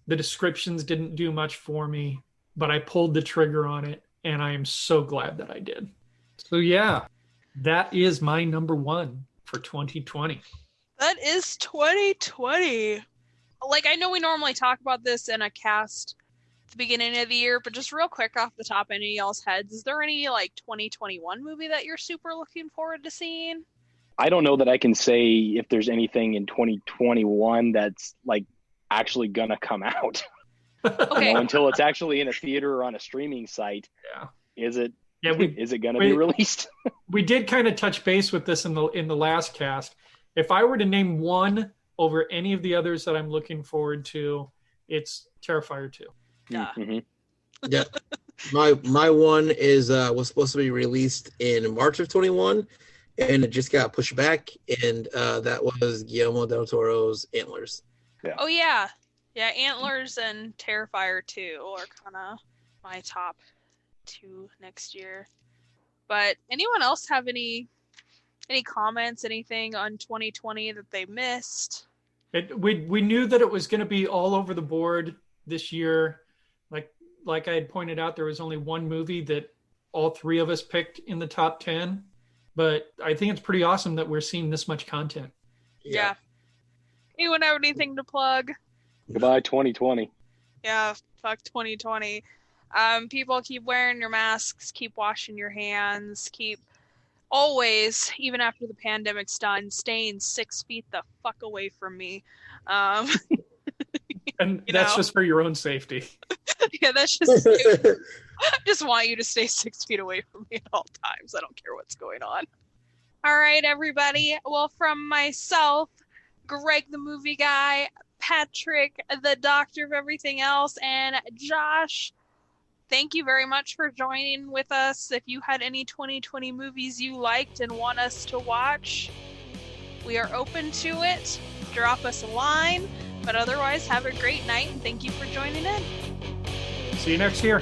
The descriptions didn't do much for me, but I pulled the trigger on it, and I am so glad that I did. So yeah, that is my number one for 2020. That is 2020. Like, I know we normally talk about this in a cast at the beginning of the year, but just real quick off the top of any of y'all's heads, is there any, 2021 movie that you're super looking forward to seeing? I don't know that I can say if there's anything in 2021 that's, actually gonna come out. Okay. Until it's actually in a theater or on a streaming site. Yeah. Is it gonna be released? We did kind of touch base with this in the last cast. If I were to name one over any of the others that I'm looking forward to, it's Terrifier 2. Yeah. Mm-hmm. Yeah. My one is was supposed to be released in March of 21, and it just got pushed back, and that was Guillermo del Toro's Antlers. Yeah. Oh yeah. Yeah, Antlers and Terrifier 2 are kind of my top two next year. But anyone else have any comments, anything on 2020 that they missed? We knew that it was going to be all over the board this year. Like I had pointed out, there was only one movie that all three of us picked in the top 10. But I think it's pretty awesome that we're seeing this much content. Yeah. Anyone have anything to plug? Goodbye, 2020. Yeah, fuck 2020. People, keep wearing your masks, keep washing your hands, keep always, even after the pandemic's done, staying 6 feet the fuck away from me. And that's just for your own safety. Yeah, that's just I just want you to stay 6 feet away from me at all times. I don't care what's going on. All right, everybody. Well, from myself, Greg the movie guy, Patrick the doctor of everything else, and Josh, thank you very much for joining with us. If you had any 2020 movies you liked and want us to watch, We are open to it. Drop us a line. But otherwise, have a great night, and thank you for joining in. See you next year.